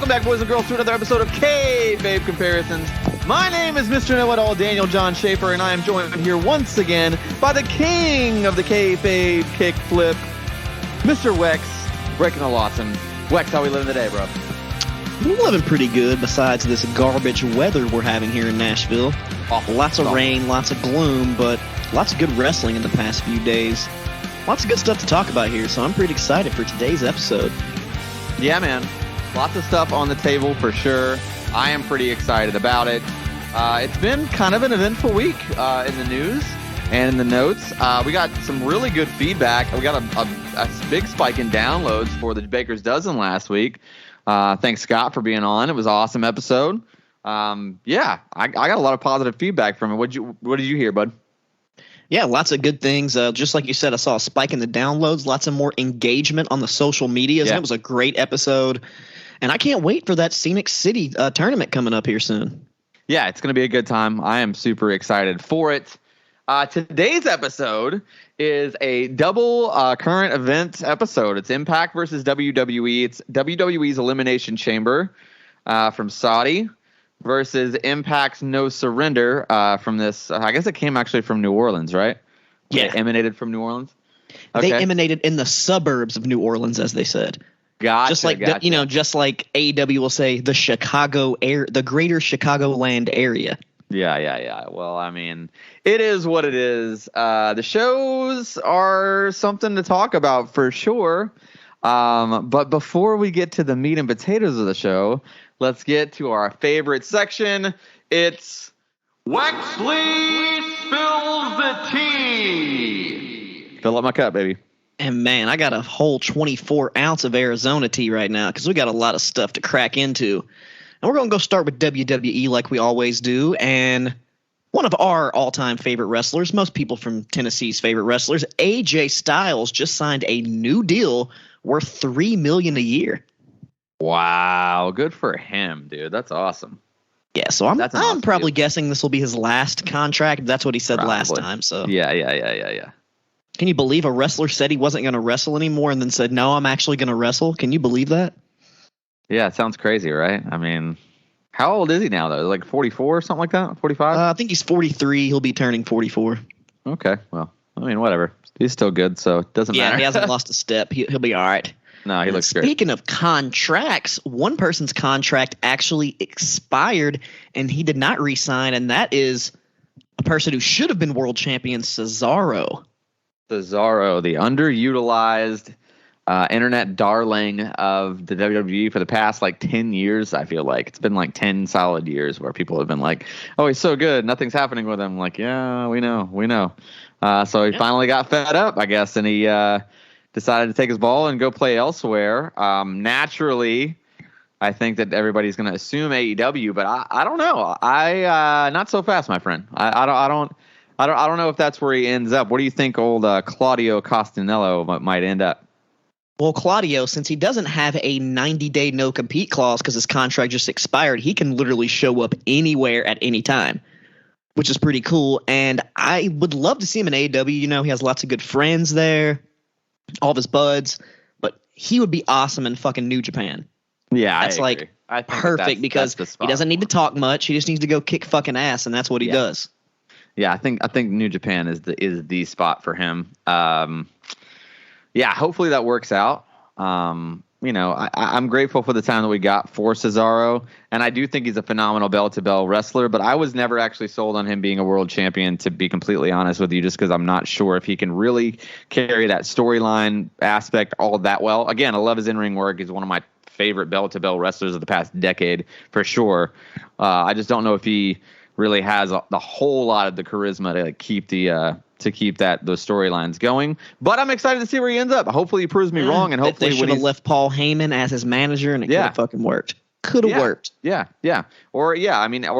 Welcome back, boys and girls, to another episode of K-Babe Comparisons. My name is Mr. Knowitall, Daniel John Schafer, and I am joined here once again by the king of the K-Babe kickflip, Mr. Wex, breaking the Lawson. Wex, how we living today, bro? We're living pretty good besides this garbage weather we're having here in Nashville. Lots of rain, lots of gloom, but lots of good wrestling in the past few days. Lots of good stuff to talk about here, so I'm pretty excited for today's episode. Yeah, man. Lots of stuff on the table for sure. I am pretty excited about it. It's been kind of an eventful week in the news and in the notes. We got some really good feedback. We got a big spike in downloads for the Baker's Dozen last week. Thanks, Scott, for being on. It was an awesome episode. Yeah, I got a lot of positive feedback from it. What did you hear, bud? Yeah, lots of good things. Just like you said, I saw a spike in the downloads, lots of more engagement on the social medias. Yeah. And it was a great episode. And I can't wait for that Scenic City tournament coming up here soon. Yeah, it's going to be a good time. I am super excited for it. Today's episode is a double current event episode. It's Impact versus WWE. It's WWE's Elimination Chamber from Saudi versus Impact's No Surrender from this. I guess it came actually from New Orleans, right? Yeah. It emanated from New Orleans? Okay. They emanated in the suburbs of New Orleans, as they said. Gotcha, just like just like AEW will say, the greater Chicagoland area. Yeah. Well, I mean, it is what it is. The shows are something to talk about for sure. But before we get to the meat and potatoes of the show, let's get to our favorite section. It's Wexley Spills the Tea. Fill up my cup, baby. And man, I got a whole 24 ounce of Arizona tea right now because we got a lot of stuff to crack into. And we're going to go start with WWE like we always do. And one of our all-time favorite wrestlers, most people from Tennessee's favorite wrestlers, AJ Styles, just signed a new deal worth $3 million a year. Wow, good for him, dude. That's awesome. Yeah, so I'm awesome probably guessing this will be his last contract. That's what he said last time. So Yeah. Can you believe a wrestler said he wasn't going to wrestle anymore and then said, no, I'm actually going to wrestle? Can you believe that? Yeah, it sounds crazy, right? I mean, how old is he now, though? Like 44 or something like that? 45? I think he's 43. He'll be turning 44. Okay, well, I mean, whatever. He's still good, so it doesn't matter. Yeah, he hasn't lost a step. He'll be all right. No, he looks great. Speaking of contracts, one person's contract actually expired, and he did not re-sign, and that is a person who should have been world champion, Cesaro. Cesaro, the underutilized internet darling of the WWE for the past 10 years. I feel like it's been 10 solid years where people have been like, oh, he's so good, nothing's happening with him. Like, yeah, we know. So he finally got fed up, I guess, and he decided to take his ball and go play elsewhere. Naturally, I think that everybody's going to assume AEW, but I don't know. Not so fast, my friend. I don't know if that's where he ends up. What do you think old Claudio Castagnello might end up? Well, Claudio, since he doesn't have a 90-day no-compete clause because his contract just expired, he can literally show up anywhere at any time, which is pretty cool. And I would love to see him in AEW. You know, he has lots of good friends there, all of his buds, but he would be awesome in fucking New Japan. Yeah, that's perfect because he doesn't need to talk much. He just needs to go kick fucking ass, and that's what he does. Yeah, I think New Japan is the spot for him. Yeah, hopefully that works out. I'm grateful for the time that we got for Cesaro, and I do think he's a phenomenal bell-to-bell wrestler, but I was never actually sold on him being a world champion, to be completely honest with you, just because I'm not sure if he can really carry that storyline aspect all that well. Again, I love his in-ring work. He's one of my favorite bell-to-bell wrestlers of the past decade, for sure. I just don't know if he really has the whole lot of the charisma to keep those storylines going. But I'm excited to see where he ends up. Hopefully he proves me wrong, and hopefully they should have left Paul Heyman as his manager, and it could have fucking worked. Could have worked. Yeah. Or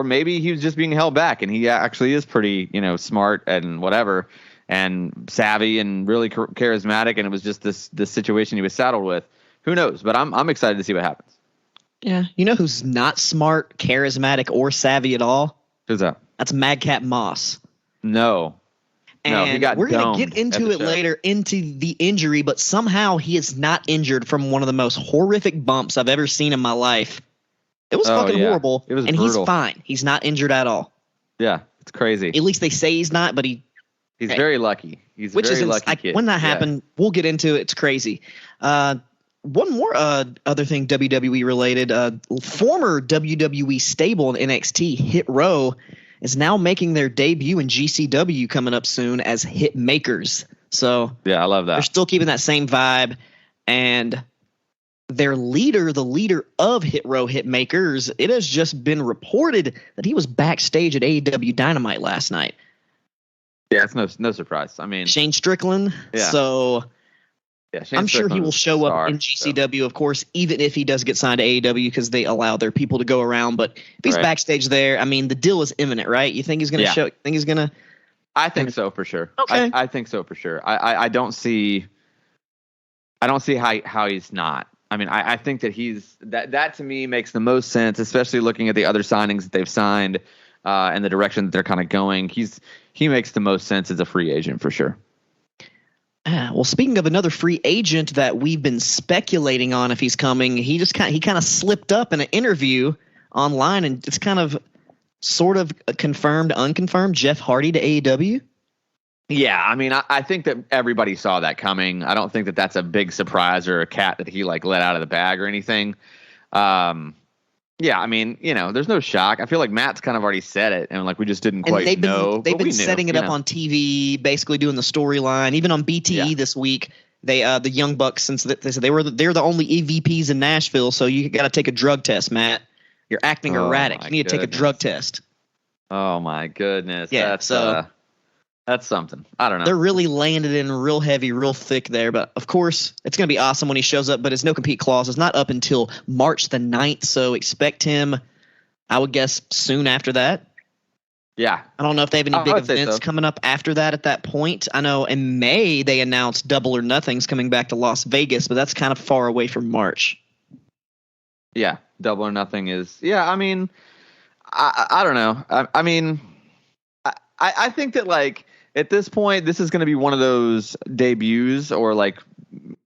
maybe he was just being held back, and he actually is pretty, smart and whatever, and savvy and really charismatic, and it was just this situation he was saddled with. Who knows? But I'm excited to see what happens. Yeah, you know who's not smart, charismatic, or savvy at all? Who's that? That's Madcap Moss. No, And we're going to get into it later, into the injury, but somehow he is not injured from one of the most horrific bumps I've ever seen in my life. It was fucking horrible. It was and brutal. He's fine. He's not injured at all. Yeah, it's crazy. At least they say he's not, but he's very lucky. He's a very lucky kid. When that happened, we'll get into it. It's crazy. One more other thing WWE related. Former WWE stable in NXT, Hit Row, is now making their debut in GCW coming up soon as Hit Makers. So yeah, I love that. They're still keeping that same vibe. And their leader, the leader of Hit Row Hit Makers, it has just been reported that he was backstage at AEW Dynamite last night. Yeah, it's no surprise. I mean, Shane Strickland. Yeah. So yeah, Shane I'm sure he will show up in GCW, of course, even if he does get signed to AEW because they allow their people to go around. But if he's backstage there, I mean, the deal is imminent, right? You think he's going to show? Think he's going to? I think so for sure. Okay. I think so for sure. I don't see how he's not. I mean, I think that that to me makes the most sense, especially looking at the other signings that they've signed and the direction that they're kind of going. He makes the most sense as a free agent for sure. Well, speaking of another free agent that we've been speculating on if he's coming, he kind of slipped up in an interview online and it's kind of sort of confirmed, unconfirmed, Jeff Hardy to AEW. Yeah, I mean, I think that everybody saw that coming. I don't think that that's a big surprise or a cat that he let out of the bag or anything. Yeah, I mean, there's no shock. I feel like Matt's kind of already said it, and we just didn't quite know. They've been setting it up on TV, basically doing the storyline. Even on BTE this week, they the Young Bucks, since they said they're the only EVPs in Nashville, so you got to take a drug test, Matt. You're acting erratic. You need to take a drug test. Oh my goodness. Yeah, that's something. I don't know. They're really laying it in real heavy, real thick there. But, of course, it's going to be awesome when he shows up. But his no-compete clause is not up until March the 9th. So expect him, I would guess, soon after that. Yeah. I don't know if they have any big events coming up after that at that point. I know in May they announced Double or Nothing's coming back to Las Vegas, but that's kind of far away from March. Yeah. Double or Nothing is – yeah, I mean, I don't know. I mean, I think that, at this point, this is going to be one of those debuts or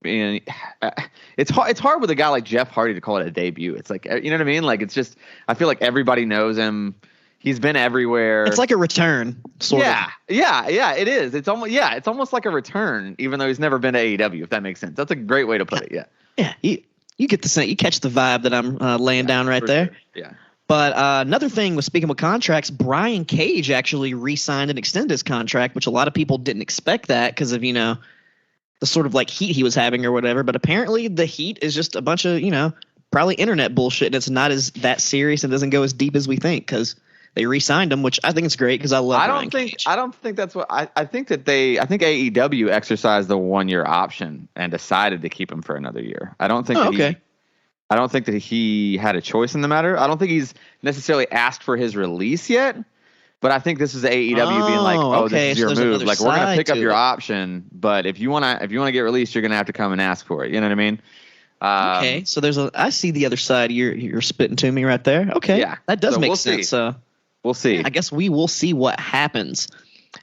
it's hard with a guy like Jeff Hardy to call it a debut. It's you know what I mean? It's just, I feel like everybody knows him. He's been everywhere. It's like a return, sort of. Yeah, it is. It's almost like a return, even though he's never been to AEW, if that makes sense. That's a great way to put it. Yeah. Yeah. You get the sense, you catch the vibe that I'm laying down right there. Sure. Yeah. But another thing was, speaking of contracts, Brian Cage actually re-signed and extended his contract, which a lot of people didn't expect that because of, the sort of heat he was having or whatever. But apparently the heat is just a bunch of, probably internet bullshit. And it's not that serious and doesn't go as deep as we think because they re-signed him, which I think is great because I love Brian Cage. I don't think that's what I think that I think AEW exercised the 1-year option and decided to keep him for another year. I don't think I don't think that he had a choice in the matter. I don't think he's necessarily asked for his release yet, but I think this is AEW being this is your move. We're going to pick up your option, but if you want to get released, you're going to have to come and ask for it. You know what I mean? Okay, so I see the other side. You're spitting to me right there. Okay, yeah, that does make sense. So we'll see. I guess we will see what happens.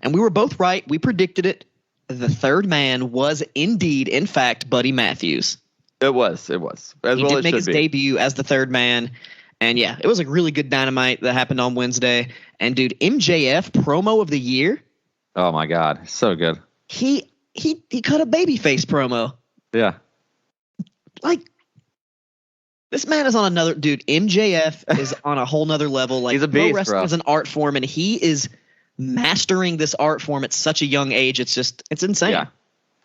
And we were both right. We predicted it. The third man was indeed, in fact, Buddy Matthews. It was. He did make his debut as the third man. And, yeah, it was a really good Dynamite that happened on Wednesday. And, dude, MJF promo of the year. Oh, my God. So good. He cut a babyface promo. Yeah. This man is on another – dude, MJF is on a whole nother level. He's a beast, pro wrestling is an art form, and he is mastering this art form at such a young age. It's insane. Yeah.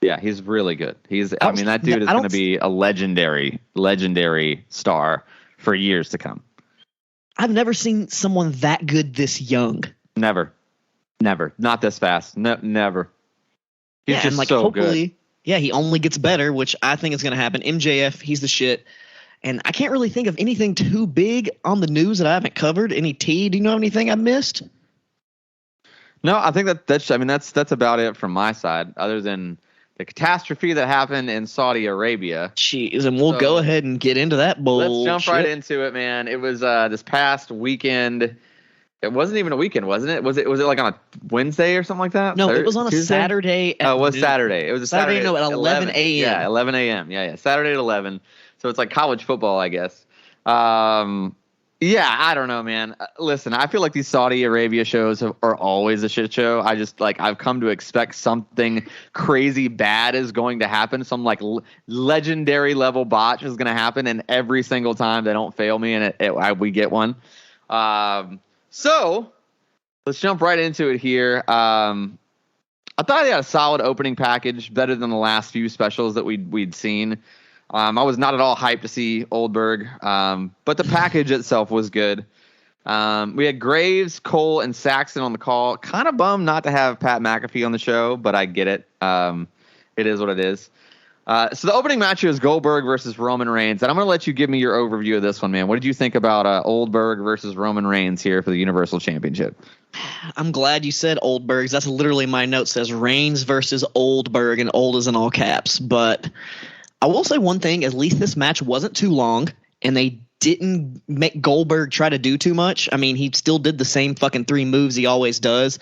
Yeah, he's really good. That dude is going to be a legendary star for years to come. I've never seen someone that good this young. Never. Not this fast. No, never. He's just so hopefully, good. Yeah, he only gets better, which I think is going to happen. MJF, he's the shit. And I can't really think of anything too big on the news that I haven't covered. Any tea? Do you know anything I missed? No, I think that's about it from my side, other than the catastrophe that happened in Saudi Arabia. Jeez, and we'll go ahead and get into that bullshit. Let's jump right into it, man. It was this past weekend. It wasn't even a weekend, wasn't it? Was it on a Wednesday or something like that? No, it was on a Saturday. It was Saturday. It was a Saturday. No, at 11 a.m. Yeah, 11 a.m. Yeah. Saturday at 11. So it's like college football, I guess. Yeah, I don't know, man. Listen, I feel like these Saudi Arabia shows are always a shit show. I just I've come to expect something crazy bad is going to happen. Some legendary level botch is going to happen, and every single time they don't fail me, and we get one. So let's jump right into it here. I thought they had a solid opening package, better than the last few specials that we'd seen. I was not at all hyped to see Goldberg, but the package itself was good. We had Graves, Cole, and Saxon on the call. Kind of bummed not to have Pat McAfee on the show, but I get it. It is what it is. So the opening match is Goldberg versus Roman Reigns, and I'm going to let you give me your overview of this one, man. What did you think about Goldberg versus Roman Reigns here for the Universal Championship? I'm glad you said Goldberg. That's literally my note says Reigns versus Goldberg, and old is in all caps, but I will say one thing, at least this match wasn't too long, and they didn't make Goldberg try to do too much. I mean, he still did the same fucking 3 moves he always does,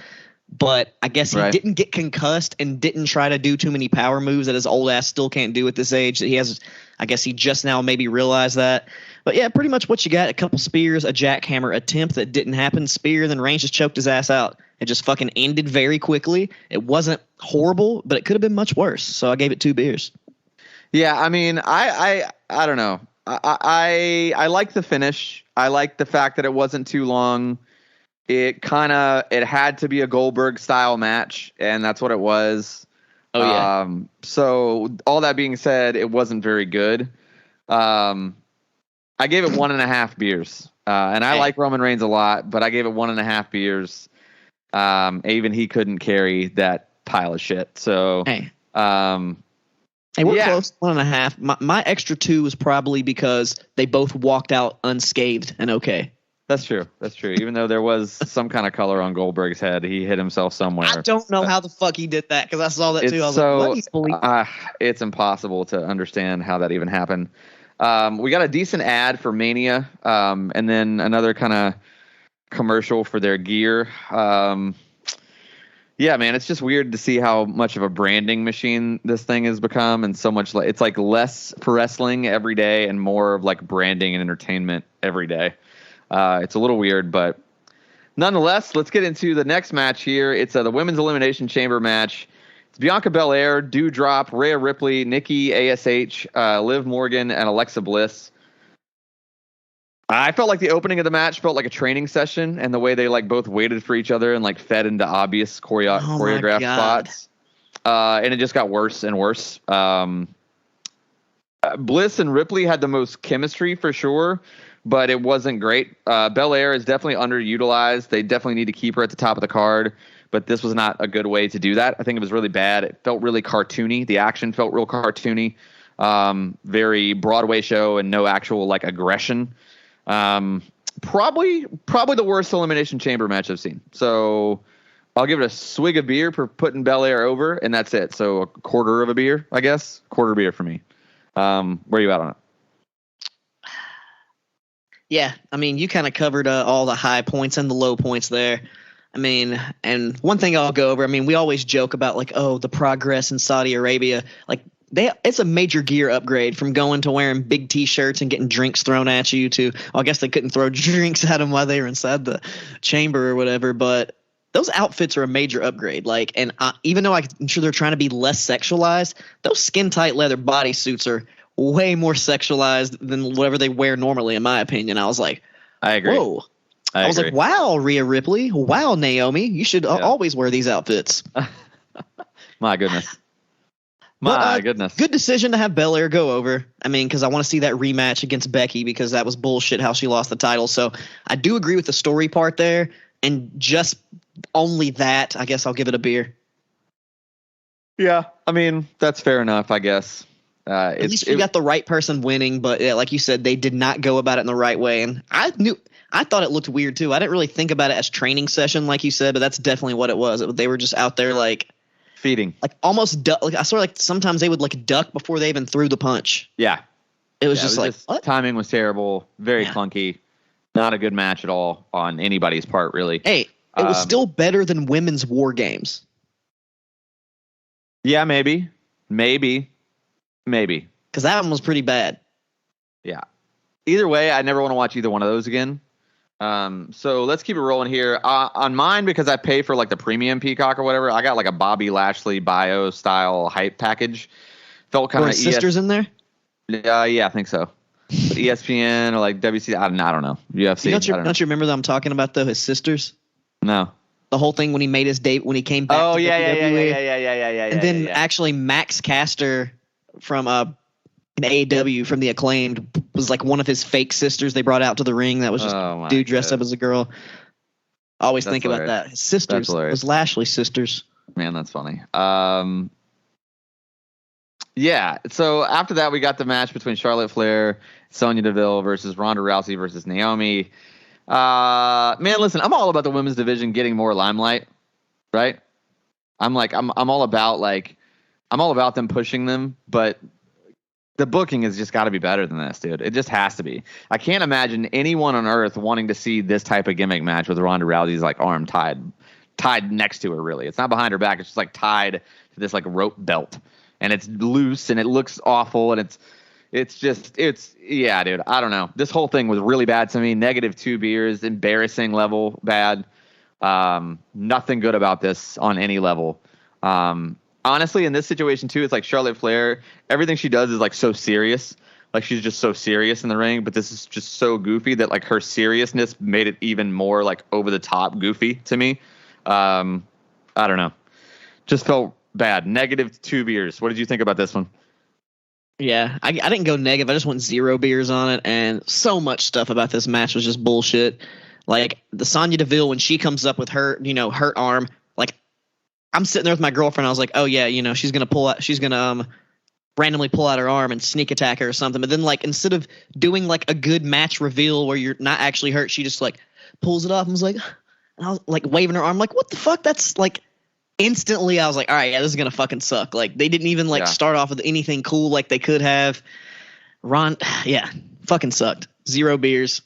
but I guess he didn't get concussed and didn't try to do too many power moves that his old ass still can't do at this age. That he has, I guess he just now maybe realized that. But yeah, pretty much what you got, a couple spears, a jackhammer attempt that didn't happen, spear, then Reigns just choked his ass out. It just fucking ended very quickly. It wasn't horrible, but it could have been much worse, so I gave it 2 beers. Yeah, I mean, I don't know. I like the finish. I like the fact that it wasn't too long. It had to be a Goldberg style match, and that's what it was. Oh yeah. So all that being said, it wasn't very good. I gave it 1.5 beers. And I like Roman Reigns a lot, but I gave it 1.5 beers. Even he couldn't carry that pile of shit. So Hey, we're close. 1.5. My extra 2 was probably because they both walked out unscathed and okay. That's true. Even though there was some kind of color on Goldberg's head, he hit himself somewhere. I don't know how the fuck he did that because I saw that too. I was like, it's impossible to understand how that even happened. We got a decent ad for Mania, and then another kind of commercial for their gear. Yeah, man, it's just weird to see how much of a branding machine this thing has become, and so much it's like less for wrestling every day and more of like branding and entertainment every day. It's a little weird, but nonetheless, let's get into the next match here. It's the Women's Elimination Chamber match. It's Bianca Belair, Doudrop, Rhea Ripley, Nikki ASH, Liv Morgan, and Alexa Bliss. I felt like the opening of the match felt like a training session, and the way they both waited for each other and fed into obvious choreographed spots. And it just got worse and worse. Bliss and Ripley had the most chemistry for sure, but it wasn't great. Belair is definitely underutilized. They definitely need to keep her at the top of the card, but this was not a good way to do that. I think it was really bad. It felt really cartoony. The action felt real cartoony. Very Broadway show and no actual aggression. Probably the worst Elimination Chamber match I've seen. So I'll give it a swig of beer for putting Belair over, and that's it. So a quarter of a beer, I guess. Quarter beer for me. Where are you at on it? Yeah, I mean, you kind of covered all the high points and the low points there. I mean, and one thing I'll go over, I mean, we always joke about the progress in Saudi Arabia. It's a major gear upgrade from going to wearing big T-shirts and getting drinks thrown at you to, I guess they couldn't throw drinks at them while they were inside the chamber or whatever, but those outfits are a major upgrade. And even though I'm sure they're trying to be less sexualized, those skin-tight leather bodysuits are way more sexualized than whatever they wear normally, in my opinion. I was like, I agree. Whoa. I was like, wow, Rhea Ripley. Wow, Naomi. You should always wear these outfits. My goodness. My goodness. Good decision to have Belair go over. I mean, because I want to see that rematch against Becky because that was bullshit how she lost the title. So I do agree with the story part there. And just only that, I guess I'll give it a beer. Yeah, I mean, that's fair enough, I guess. At least we got the right person winning. But yeah, like you said, they did not go about it in the right way. And I thought it looked weird, too. I didn't really think about it as training session, like you said, but that's definitely what it was. They were just out there feeding, almost duck. I sort of sometimes they would duck before they even threw the punch. Yeah, it was just what? Timing was terrible, very clunky, not a good match at all on anybody's part, really. Hey, it was still better than women's War Games. Yeah, maybe, because that one was pretty bad. Yeah. Either way, I never want to watch either one of those again. So let's keep it rolling here. On mine, because I pay for like the premium Peacock or whatever, I got like a Bobby Lashley bio style hype package. Felt kind of sisters in there. Yeah, I think so. But ESPN or like WC, I don't know. UFC. Don't you remember that I'm talking about though? His sisters. No. The whole thing when he made his date when he came back. Oh to yeah. And then actually Max Caster from in AEW from the Acclaimed was like one of his fake sisters they brought out to the ring. That was just a dude dressed up as a girl. I always think about that. His sisters was Lashley's sisters. Man, that's funny. Yeah. So after that, we got the match between Charlotte Flair, Sonya Deville versus Ronda Rousey versus Naomi. Man, listen, I'm all about the women's division getting more limelight, right? I'm all about them pushing them, but the booking has just got to be better than this, dude. It just has to be. I can't imagine anyone on earth wanting to see this type of gimmick match with Ronda Rousey's like arm tied next to her. Really, it's not behind her back. It's just like tied to this like rope belt, and it's loose and it looks awful, and it's yeah, dude. I don't know. This whole thing was really bad to me. -2 beers, embarrassing level bad. Nothing good about this on any level. Honestly, in this situation too, it's like Charlotte Flair. Everything she does is like so serious. Like she's just so serious in the ring, but this is just so goofy that like her seriousness made it even more like over the top goofy to me. I don't know. Just felt bad. -2 beers. What did you think about this one? Yeah, I didn't go negative. I just went 0 beers on it, and so much stuff about this match was just bullshit. Like the Sonya Deville when she comes up with her, hurt arm. Like I'm sitting there with my girlfriend. I was like, oh yeah, she's gonna randomly pull out her arm and sneak attack her or something. But then like instead of doing like a good match reveal where you're not actually hurt, she just like pulls it off and was like, and I was like waving her arm, like what the fuck? That's like. Instantly, I was like, all right, yeah, this is going to fucking suck. Like, they didn't even, start off with anything cool like they could have. Fucking sucked. 0 beers.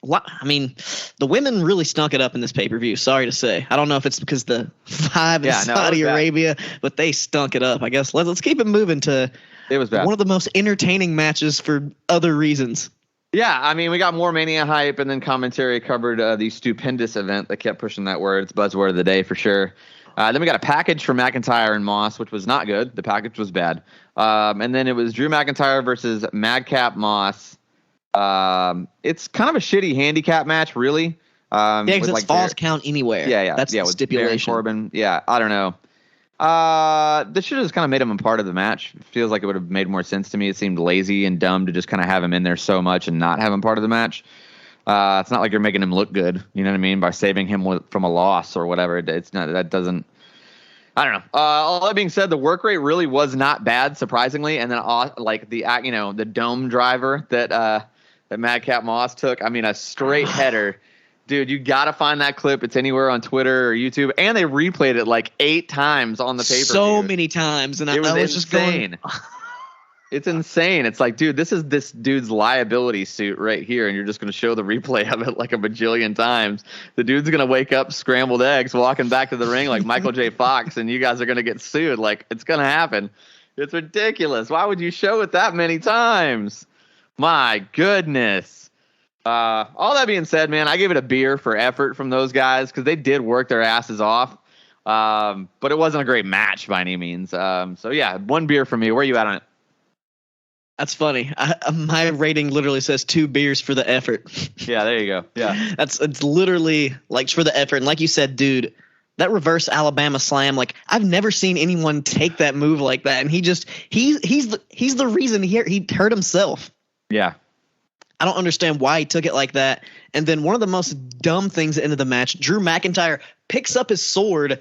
I mean, the women really stunk it up in this pay-per-view, sorry to say. I don't know if it's because the 5 in Saudi Arabia, but they stunk it up. I guess let's keep it moving to it was bad. One of the most entertaining matches for other reasons. Yeah, I mean, we got more Mania hype, and then commentary covered the stupendous event that kept pushing that word. It's buzzword of the day for sure. Then we got a package for McIntyre and Moss, which was not good. The package was bad. And then it was Drew McIntyre versus Madcap Moss. It's kind of a shitty handicap match, really. Because it's falls count anywhere. Yeah. That's the stipulation. Corbin. Yeah, I don't know. This should have just kind of made him a part of the match. It feels like it would have made more sense to me. It seemed lazy and dumb to just kind of have him in there so much and not have him part of the match. It's not like you're making him look good, you know what I mean, by saving him from a loss or whatever. It's not. That doesn't. I don't know. All that being said, the work rate really was not bad, surprisingly. And then like the dome driver that Madcap Moss took. I mean, a straight header, dude. You gotta find that clip. It's anywhere on Twitter or YouTube, and they replayed it like 8 times on the pay-per-view. So many times, and it was just insane. It's insane. It's like, dude, this is this dude's liability suit right here, and you're just going to show the replay of it like a bajillion times. The dude's going to wake up scrambled eggs walking back to the ring like Michael J. Fox, and you guys are going to get sued. Like, it's going to happen. It's ridiculous. Why would you show it that many times? My goodness. All that being said, man, I gave it a beer for effort from those guys because they did work their asses off. But it wasn't a great match by any means. So, yeah, 1 beer for me. Where are you at on it? That's funny. My rating literally says 2 beers for the effort. Yeah, there you go. Yeah, it's literally like for the effort. And like you said, dude, that reverse Alabama slam. Like I've never seen anyone take that move like that. And he's the reason he hurt himself. Yeah, I don't understand why he took it like that. And then one of the most dumb things at the end of the match, Drew McIntyre picks up his sword.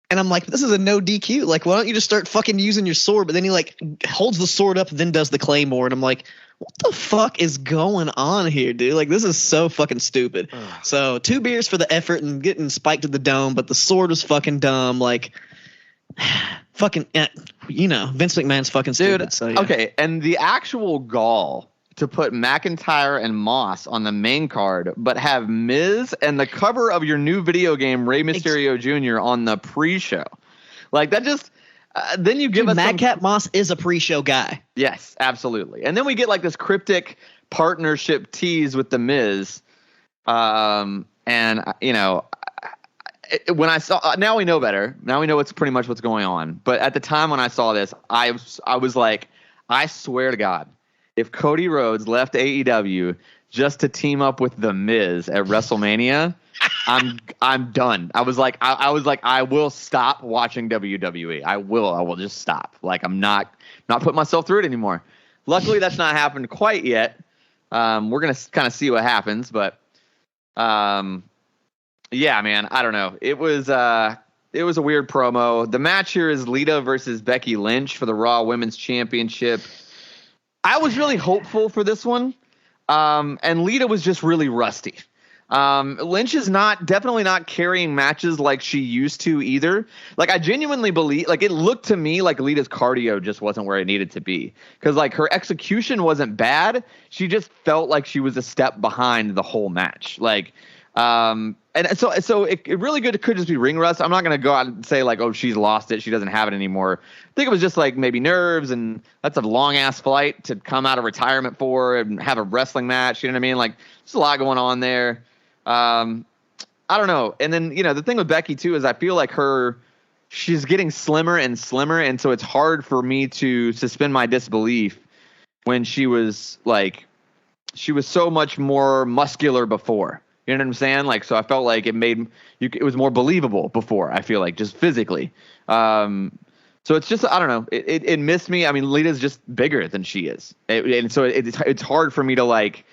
And I'm like, this is a no DQ. Like, why don't you just start fucking using your sword? But then he like holds the sword up and then does the claymore. And I'm like, what the fuck is going on here, dude? Like, this is so fucking stupid. So 2 beers for the effort and getting spiked to the dome, but the sword was fucking dumb. Like, fucking, Vince McMahon's fucking stupid. Dude, so, yeah. Okay, and the actual gall to put McIntyre and Moss on the main card, but have Miz and the cover of your new video game, Rey Mysterio Jr., on the pre-show. Like, that just... then you give us Madcap Moss is a pre-show guy. Yes, absolutely. And then we get, like, this cryptic partnership tease with the Miz. And when I saw, now we know better. Now we know pretty much what's going on. But at the time when I saw this, I was like, I swear to God, if Cody Rhodes left AEW just to team up with The Miz at WrestleMania, I'm done. I was like, I will stop watching WWE. I will just stop. Like, I'm not putting myself through it anymore. Luckily, that's not happened quite yet. We're gonna kind of see what happens, but yeah, man, I don't know. It was a weird promo. The match here is Lita versus Becky Lynch for the Raw Women's Championship. I was really hopeful for this one, and Lita was just really rusty. Lynch is definitely not carrying matches like she used to either. Like, I genuinely believe, like, it looked to me like Lita's cardio just wasn't where it needed to be. Because, like, her execution wasn't bad. She just felt like she was a step behind the whole match. Like, and so it really could just be ring rust. I'm not going to go out and say, like, oh, she's lost it, she doesn't have it anymore. I think it was just, like, maybe nerves, and that's a long-ass flight to come out of retirement for and have a wrestling match. You know what I mean? Like, there's a lot going on there. I don't know. And then, the thing with Becky too is I feel like she's getting slimmer and slimmer. And so it's hard for me to suspend my disbelief when she was so much more muscular before, you know what I'm saying? Like, so I felt like it was more believable before, I feel like, just physically. So it's just, I don't know. It missed me. I mean, Lita's just bigger than she is. And so it's hard for me to, like,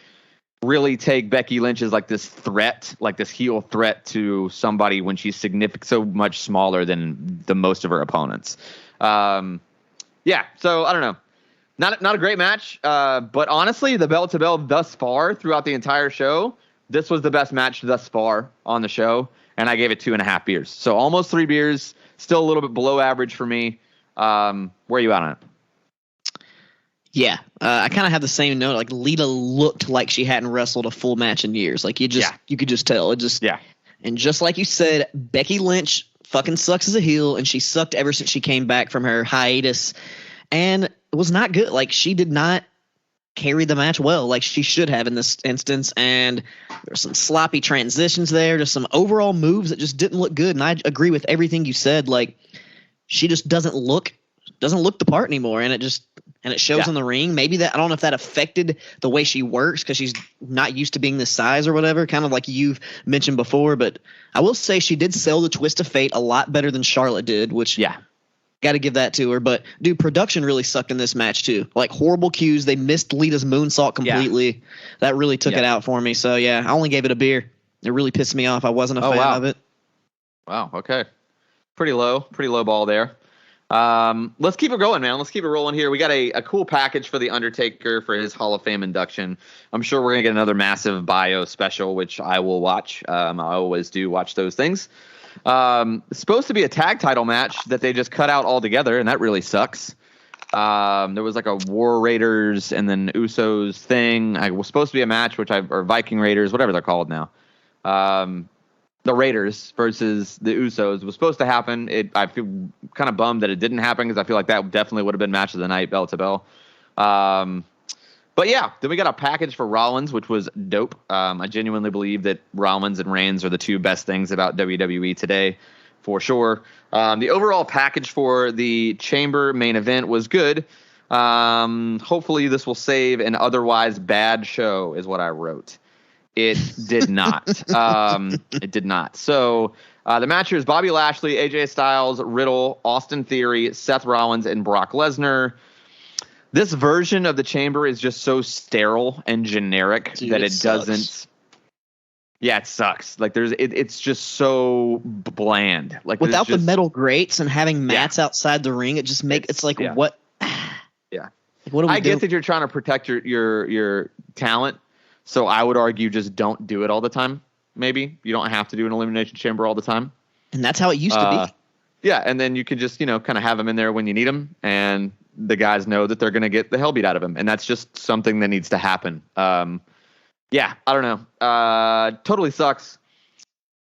really take Becky Lynch as, like, this threat, like this heel threat to somebody when she's so much smaller than the most of her opponents. Yeah, so I don't know. Not a great match, but honestly, the bell to bell thus far throughout the entire show, this was the best match thus far on the show, and I gave it 2.5 beers. So almost 3 beers, still a little bit below average for me. Where are you at on it? Yeah, I kind of have the same note. Like, Lita looked like she hadn't wrestled a full match in years. Like, you could just tell. And just like you said, Becky Lynch fucking sucks as a heel, and she sucked ever since she came back from her hiatus, and it was not good. Like, she did not carry the match well, like she should have in this instance. And there's some sloppy transitions there, just some overall moves that just didn't look good. And I agree with everything you said. Like, she just doesn't look the part anymore, and it shows in the ring. Maybe that, I don't know if that affected the way she works because she's not used to being this size or whatever, kind of like you've mentioned before. But I will say she did sell the twist of fate a lot better than Charlotte did, which got to give that to her. But dude, production really sucked in this match too. Like, horrible cues. They missed Lita's moonsault completely. Yeah. That really took it out for me. So yeah, I only gave it a beer. It really pissed me off. I wasn't a fan of it. Wow. Okay. Pretty low ball there. Let's keep it going, man. Let's keep it rolling here. We got a cool package for The Undertaker for his Hall of Fame induction. I'm sure we're going to get another massive bio special, which I will watch. I always do watch those things. It's supposed to be a tag title match that they just cut out altogether, and that really sucks. There was like a War Raiders and then Usos thing. It was supposed to be a match, or Viking Raiders, whatever they're called now. The Raiders versus the Usos was supposed to happen. I feel kind of bummed that it didn't happen because I feel like that definitely would have been match of the night, bell to bell. But yeah, then we got a package for Rollins, which was dope. I genuinely believe that Rollins and Reigns are the two best things about WWE today, for sure. The overall package for the Chamber main event was good. Hopefully this will save an otherwise bad show, is what I wrote. It did not. It did not. So the match here is Bobby Lashley, AJ Styles, Riddle, Austin Theory, Seth Rollins, and Brock Lesnar. This version of the Chamber is just so sterile and generic that it doesn't. Yeah, it sucks. Like, it's just so bland. Like, without the metal grates and having mats outside the ring, it just it's like what? Yeah. Like, what do we I get that you're trying to protect your talent. So I would argue just don't do it all the time. Maybe you don't have to do an Elimination Chamber all the time. And that's how it used to be. Yeah, and then you can just, kind of have them in there when you need them, and the guys know that they're going to get the hell beat out of them, and that's just something that needs to happen. Yeah, I don't know. Totally sucks.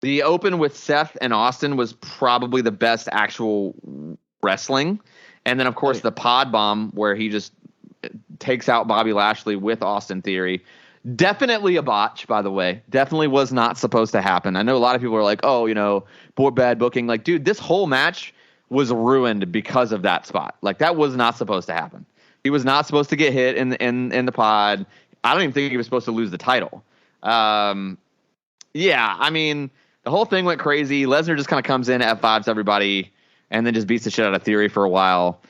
The open with Seth and Austin was probably the best actual wrestling, and then of course the pod bomb where he just takes out Bobby Lashley with Austin Theory. Definitely a botch, by the way. Definitely was not supposed to happen. I know a lot of people are like, oh, bad booking. Like, dude, this whole match was ruined because of that spot. Like, that was not supposed to happen. He was not supposed to get hit in the pod. I don't even think he was supposed to lose the title. Yeah, I mean, the whole thing went crazy. Lesnar just kind of comes in, F5s everybody, and then just beats the shit out of Theory for a while.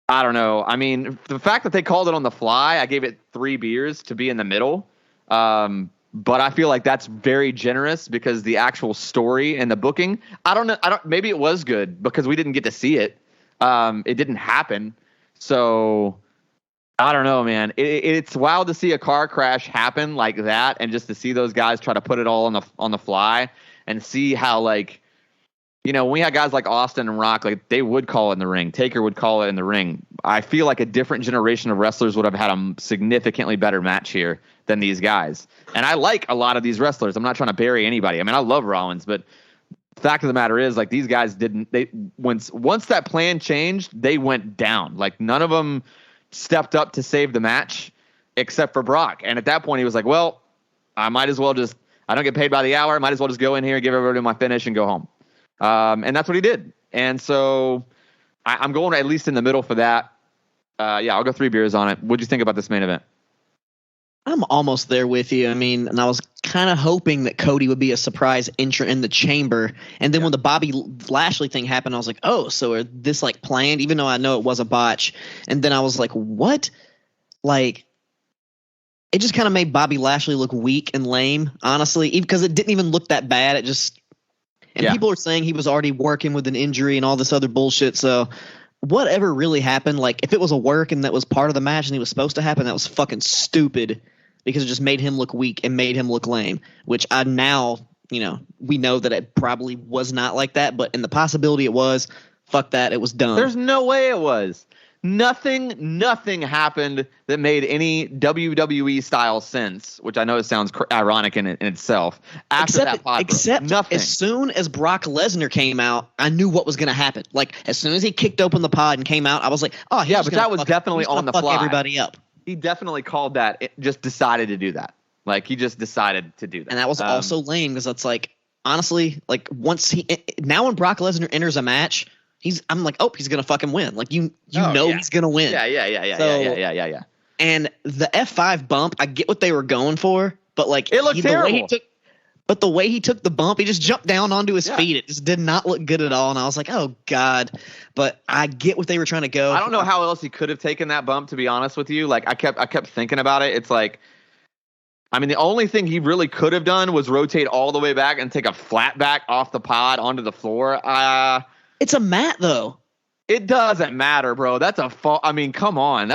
I don't know. I mean, the fact that they called it on the fly, I gave it 3 beers to be in the middle. But I feel like that's very generous because the actual story and the booking, I don't know. Maybe it was good because we didn't get to see it. It didn't happen. So I don't know, man. It's wild to see a car crash happen like that, and just to see those guys try to put it all on the fly, and see how, like, when we had guys like Austin and Rock, like, they would call it in the ring. Taker would call it in the ring. I feel like a different generation of wrestlers would have had a significantly better match here than these guys. And I like a lot of these wrestlers. I'm not trying to bury anybody. I mean, I love Rollins, but the fact of the matter is, like, these guys once that plan changed, they went down. Like, none of them stepped up to save the match except for Brock. And at that point he was like, well, I might as well I don't get paid by the hour. I might as well just go in here, give everybody my finish, and go home. And that's what he did. And so I'm going at least in the middle for that. Yeah, I'll go 3 beers on it. What'd you think about this main event? I'm almost there with you. I mean, and I was kind of hoping that Cody would be a surprise entrant in the chamber. And then when the Bobby Lashley thing happened, I was like, oh, so are this like planned, even though I know it was a botch. And then I was like, what? Like, it just kind of made Bobby Lashley look weak and lame, honestly, because it didn't even look that bad. It just, and people are saying he was already working with an injury and all this other bullshit. So whatever really happened, like, if it was a work and that was part of the match and it was supposed to happen, that was fucking stupid, because it just made him look weak and made him look lame, which we know that it probably was not like that, but in the possibility it was, fuck that, it was dumb. There's no way it was. Nothing happened that made any WWE style sense, which I know it sounds ironic in itself. Except nothing. As soon as Brock Lesnar came out, I knew what was going to happen. Like, as soon as he kicked open the pod and came out, I was like, oh, yeah, but that was definitely on the fly. Everybody up. He definitely called that. It just decided to do that. Like, he just decided to do that. And that was also lame, because it's like, honestly, like, now when Brock Lesnar enters a match, I'm like, oh, he's gonna fucking win. Like, he's gonna win. Yeah. And the F5 bump, I get what they were going for, but like, it looked terrible. The way he took the bump, he just jumped down onto his feet. It just did not look good at all. And I was like, oh God. But I get what they were trying to go. I don't know how else he could have taken that bump, to be honest with you. Like, I kept thinking about it. It's like, I mean, the only thing he really could have done was rotate all the way back and take a flat back off the pod onto the floor. It's a mat, though. It doesn't matter, bro. That's a fall. I mean, come on.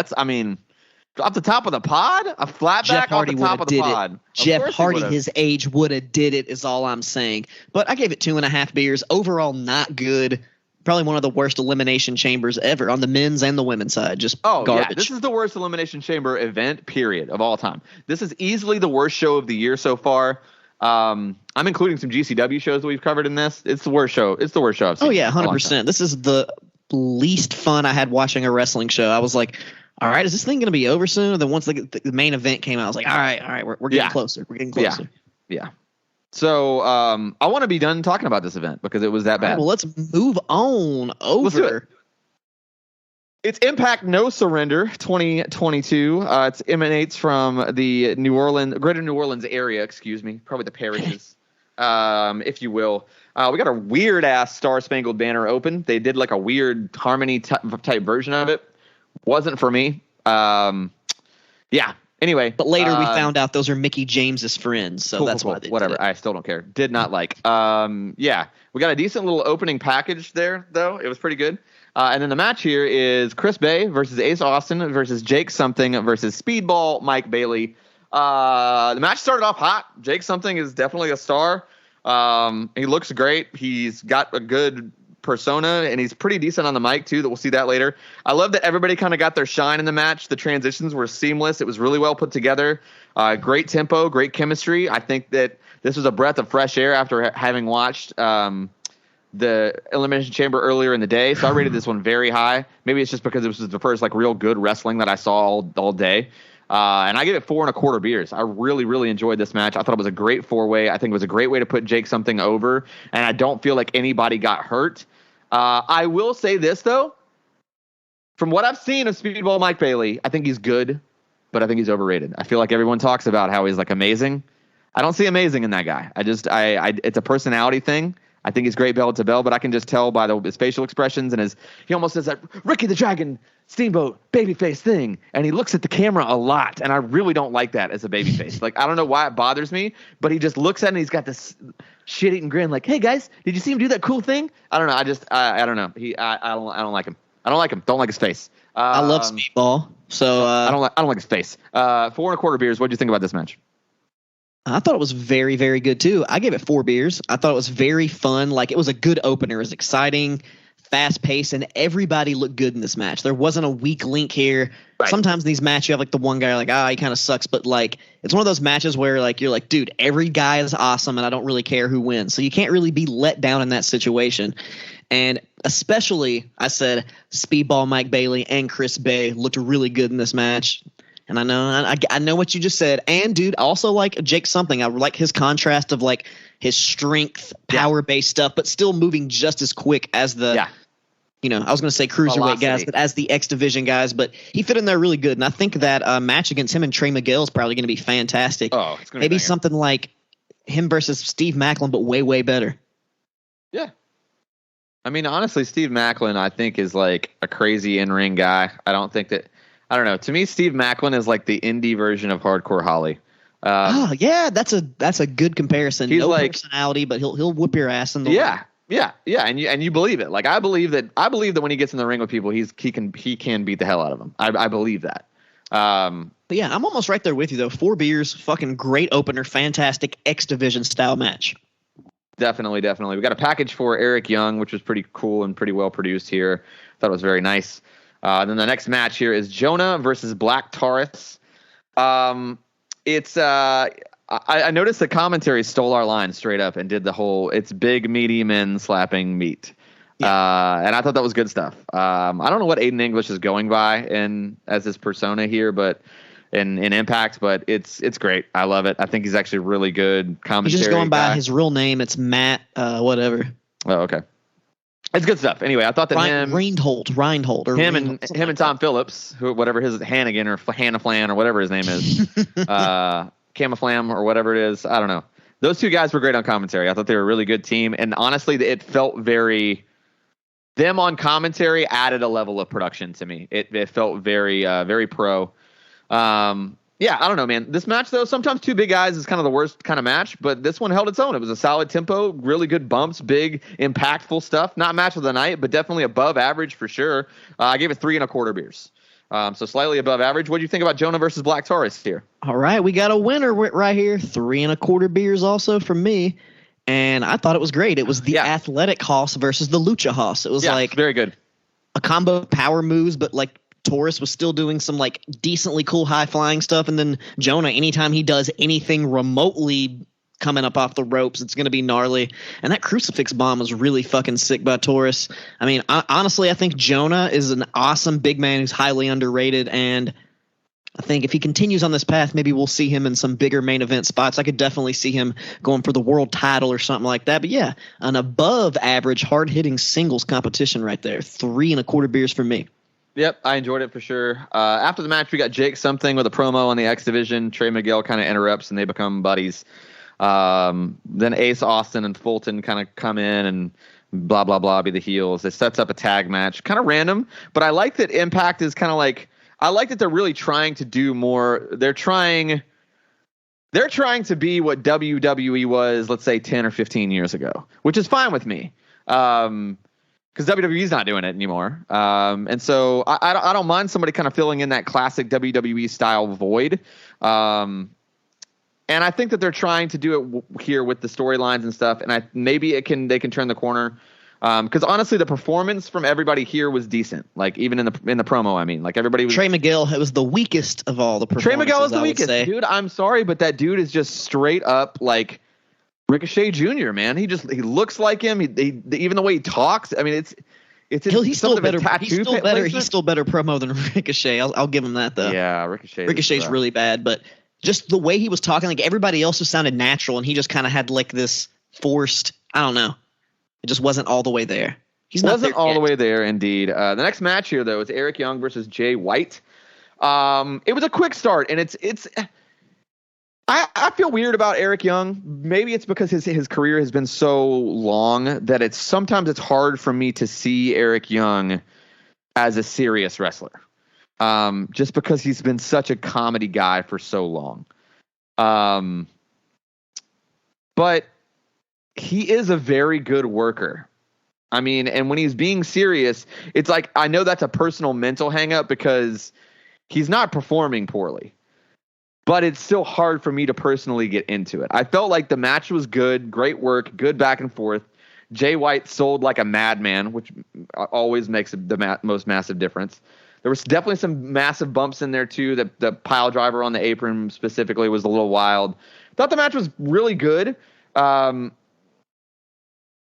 Off the top of the pod? A flat back off the top of the pod. Jeff Hardy, his age, would have did it, is all I'm saying. But I gave it 2.5 beers. Overall, not good. Probably one of the worst Elimination Chambers ever on the men's and the women's side. Just garbage. Yeah. This is the worst Elimination Chamber event, period, of all time. This is easily the worst show of the year so far. I'm including some GCW shows that we've covered in this. It's the worst show. It's the worst show I've seen. Oh, yeah, 100%. This is the least fun I had watching a wrestling show. I was like, all right, is this thing going to be over soon? And then once the main event came out, I was like, all right, we're getting closer. We're getting closer. Yeah. So I want to be done talking about this event because it was that bad. Right, well, let's move on over. Let's do it. It's Impact No Surrender 2022. It emanates from the Greater New Orleans area, probably the parishes, if you will. We got a weird ass Star Spangled Banner open. They did like a weird harmony type version of it. Wasn't for me. Yeah. Anyway, but later we found out those are Mickie James's friends, so that's why they whatever. Did it. I still don't care. Did not like. Yeah, we got a decent little opening package there, though. It was pretty good. And then the match here is Chris Bay versus Ace Austin versus Jake Something versus Speedball Mike Bailey. The match started off hot. Jake Something is definitely a star. He looks great. He's got a good persona, and he's pretty decent on the mic too. That we'll see that later. I love that everybody kind of got their shine in the match. The transitions were seamless. It was really well put together. Great tempo, great chemistry. I think that this was a breath of fresh air after having watched the Elimination Chamber earlier in the day. So I rated this one very high. Maybe it's just because it was the first like real good wrestling that I saw all day. And I give it 4.25 beers. I really, really enjoyed this match. I thought it was a great 4-way. I think it was a great way to put Jake something over, and I don't feel like anybody got hurt. I will say this, though. From what I've seen of Speedball Mike Bailey, I think he's good, but I think he's overrated. I feel like everyone talks about how he's like amazing. I don't see amazing in that guy. It's a personality thing. I think he's great bell to bell, but I can just tell by his facial expressions and he almost does that Ricky the Dragon Steamboat babyface thing, and he looks at the camera a lot, and I really don't like that as a babyface. Like, I don't know why it bothers me, but he just looks at it and he's got this shit-eating grin like, hey guys, did you see him do that cool thing? I don't know. I don't know. I don't like him. I don't like him. Don't like his face. I love Speedball, so I don't like his face. 4.25 beers. What did you think about this match? I thought it was very, very good too. I gave it 4 beers. I thought it was very fun. Like, it was a good opener. It was exciting, fast paced, and everybody looked good in this match. There wasn't a weak link here. Right. Sometimes in these matches you have like the one guy like, he kind of sucks, but like it's one of those matches where like you're like, dude, every guy is awesome and I don't really care who wins. So you can't really be let down in that situation. And especially, I said, Speedball Mike Bailey and Chris Bay looked really good in this match. And I know what you just said. And, dude, I also like Jake something. I like his contrast of, like, his strength, power-based stuff, but still moving just as quick as the, I was going to say cruiserweight guys, but as the X Division guys. But he fit in there really good. And I think that match against him and Trey Miguel is probably going to be fantastic. Oh, it's going to be maybe something like him versus Steve Macklin, but way, way better. Yeah. I mean, honestly, Steve Macklin, I think, is, like, a crazy in-ring guy. I don't know. To me, Steve Macklin is like the indie version of Hardcore Holly. Yeah, that's a good comparison. He's no like, personality, but he'll whip your ass in the ring. Yeah, and you believe it. Like, I believe that when he gets in the ring with people, he can beat the hell out of them. I believe that. But yeah, I'm almost right there with you though. 4 beers, fucking great opener, fantastic X Division style match. Definitely. We got a package for Eric Young, which was pretty cool and pretty well produced here. Thought it was very nice. Then the next match here is Jonah versus Black Taurus. I noticed the commentary stole our line straight up and did the whole "it's big meaty men slapping meat," and I thought that was good stuff. I don't know what Aiden English is going by as his persona here, but in Impact, but it's great. I love it. I think he's actually really good commentary. He's just going by his real name. It's Matt whatever. Oh, okay. It's good stuff. Anyway, I thought that Reinhold, him and Tom Phillips, whatever his Hannigan or Hannaflan or whatever his name is, Camaflam or whatever it is, I don't know. Those two guys were great on commentary. I thought they were a really good team, and honestly, it felt them on commentary added a level of production to me. It felt very very pro. Yeah, I don't know, man. This match, though, sometimes 2 big guys is kind of the worst kind of match, but this one held its own. It was a solid tempo, really good bumps, big, impactful stuff. Not match of the night, but definitely above average for sure. I gave it 3.25 beers. So slightly above average. What do you think about Jonah versus Black Taurus here? All right, we got a winner right here. 3.25 beers also from me. And I thought it was great. It was the Athletic Hoss versus the Lucha Hoss. It was like very good. A combo of power moves, but like Taurus was still doing some like decently cool high flying stuff, and then Jonah, anytime he does anything remotely coming up off the ropes, it's going to be gnarly. And that crucifix bomb was really fucking sick by Taurus. I mean, honestly, I think Jonah is an awesome big man who's highly underrated, and I think if he continues on this path, maybe we'll see him in some bigger main event spots. I could definitely see him going for the world title or something like that. But yeah, an above average hard hitting singles competition right there. 3.25 beers for me. Yep, I enjoyed it for sure. After the match, we got Jake something with a promo on the X Division. Trey Miguel kind of interrupts, and they become buddies. Then Ace Austin and Fulton kind of come in and blah, blah, blah, be the heels. It sets up a tag match. Kind of random, but I like that Impact is kind of like – I like that they're really trying to do more. They're trying to be what WWE was, let's say, 10 or 15 years ago, which is fine with me. Because WWE's not doing it anymore. And so I don't mind somebody kind of filling in that classic WWE style void. And I think that they're trying to do it here with the storylines and stuff. And maybe they can turn the corner. Because honestly, the performance from everybody here was decent. Like even in the promo, I mean, like everybody was. Trey Miguel was the weakest of all the performances. Trey Miguel was the weakest, dude. I'm sorry, but that dude is just straight up like Ricochet Jr., man. He looks like him. Even the way he talks. I mean, It's He's still better. He's still better promo than Ricochet. I'll give him that though. Yeah, Ricochet's really bad, but just the way he was talking, like everybody else just sounded natural, and he just kind of had like this forced. I don't know. It just wasn't all the way there. Wasn't all the way there, indeed. The next match here, though, is Eric Young versus Jay White. It was a quick start, and I feel weird about Eric Young. Maybe it's because his career has been so long that sometimes it's hard for me to see Eric Young as a serious wrestler. Just because he's been such a comedy guy for so long. But he is a very good worker. I mean, and when he's being serious, it's like, I know that's a personal mental hang up because he's not performing poorly, but it's still hard for me to personally get into it. I felt like the match was good, great work, good back and forth. Jay White sold like a madman, which always makes the most massive difference. There was definitely some massive bumps in there too. The pile driver on the apron specifically was a little wild. Thought the match was really good.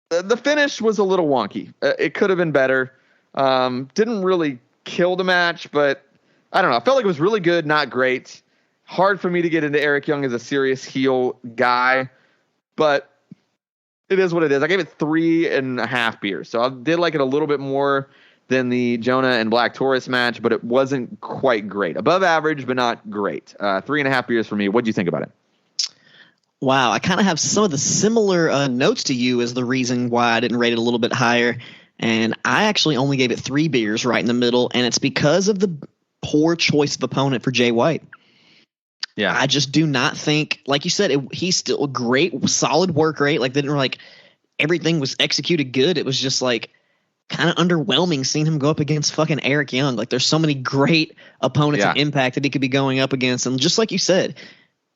The finish was a little wonky. It could have been better. Didn't really kill the match, but I don't know. I felt like it was really good, not great. Hard for me to get into Eric Young as a serious heel guy, but it is what it is. I gave it 3.5 beers. So I did like it a little bit more than the Jonah and Black Taurus match, but it wasn't quite great. Above average, but not great. 3.5 beers for me. What do you think about it? Wow, I kind of have some of the similar notes to you as the reason why I didn't rate it a little bit higher. And I actually only gave it 3 beers right in the middle, and it's because of the poor choice of opponent for Jay White. Yeah, I just do not think, like you said, he's still a great, solid work rate. Like, everything was executed good. It was just like kind of underwhelming seeing him go up against fucking Eric Young. Like, there's so many great opponents in Impact that he could be going up against. And just like you said,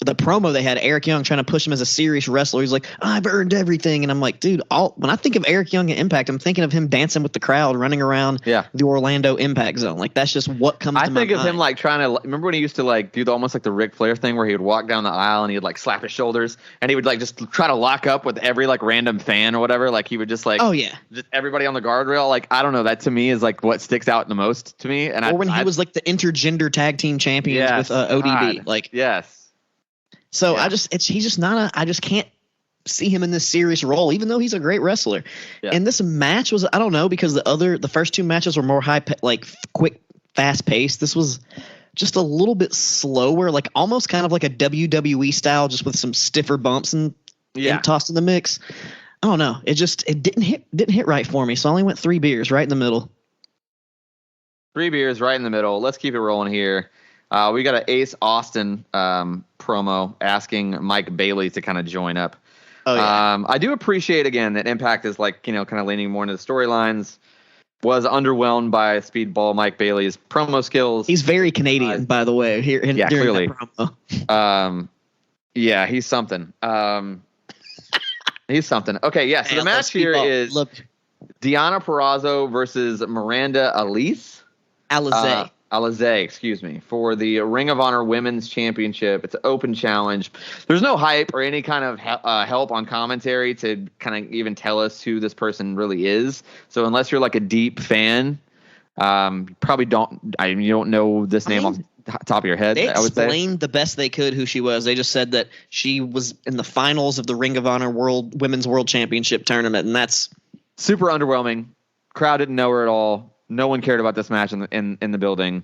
the promo they had, Eric Young trying to push him as a serious wrestler. He's like, I've earned everything. And I'm like, dude, when I think of Eric Young at Impact, I'm thinking of him dancing with the crowd, running around the Orlando Impact Zone. Like, that's just what comes to my mind. I think of him like trying to, remember when he used to like do almost like the Ric Flair thing where he would walk down the aisle and he would like slap his shoulders and he would like just try to lock up with every like random fan or whatever. Like he would just like, just everybody on the guardrail. Like, I don't know. That to me is like what sticks out the most to me. And when he was like the intergender tag team champions with ODB. God. Like, yes. So he's just not I just can't see him in this serious role, even though he's a great wrestler. Yeah. And this match was, I don't know, because the first 2 matches were more quick, fast paced. This was just a little bit slower, like almost kind of like a WWE style, just with some stiffer bumps and tossed in the mix. I don't know. It didn't hit right for me. So I only went 3 beers right in the middle. 3 beers right in the middle. Let's keep it rolling here. We got an Ace Austin promo asking Mike Bailey to kind of join up. Oh, yeah. I do appreciate, again, that Impact is like, kind of leaning more into the storylines. Was underwhelmed by Speedball Mike Bailey's promo skills. He's very Canadian, by the way, during clearly. That promo. He's something. He's something. Okay, yeah, so the match here is Deonna Perazzo versus Miranda Alize. Alize, excuse me, for the Ring of Honor Women's Championship. It's an open challenge. There's no hype or any kind of help on commentary to kind of even tell us who this person really is. So unless you're like a deep fan, probably you don't know this name off the top of your head. They I would say explained the best they could who she was. They just said that she was in the finals of the Ring of Honor Women's World Championship tournament, and that's super underwhelming. Crowd didn't know her at all. No one cared about this match in the building.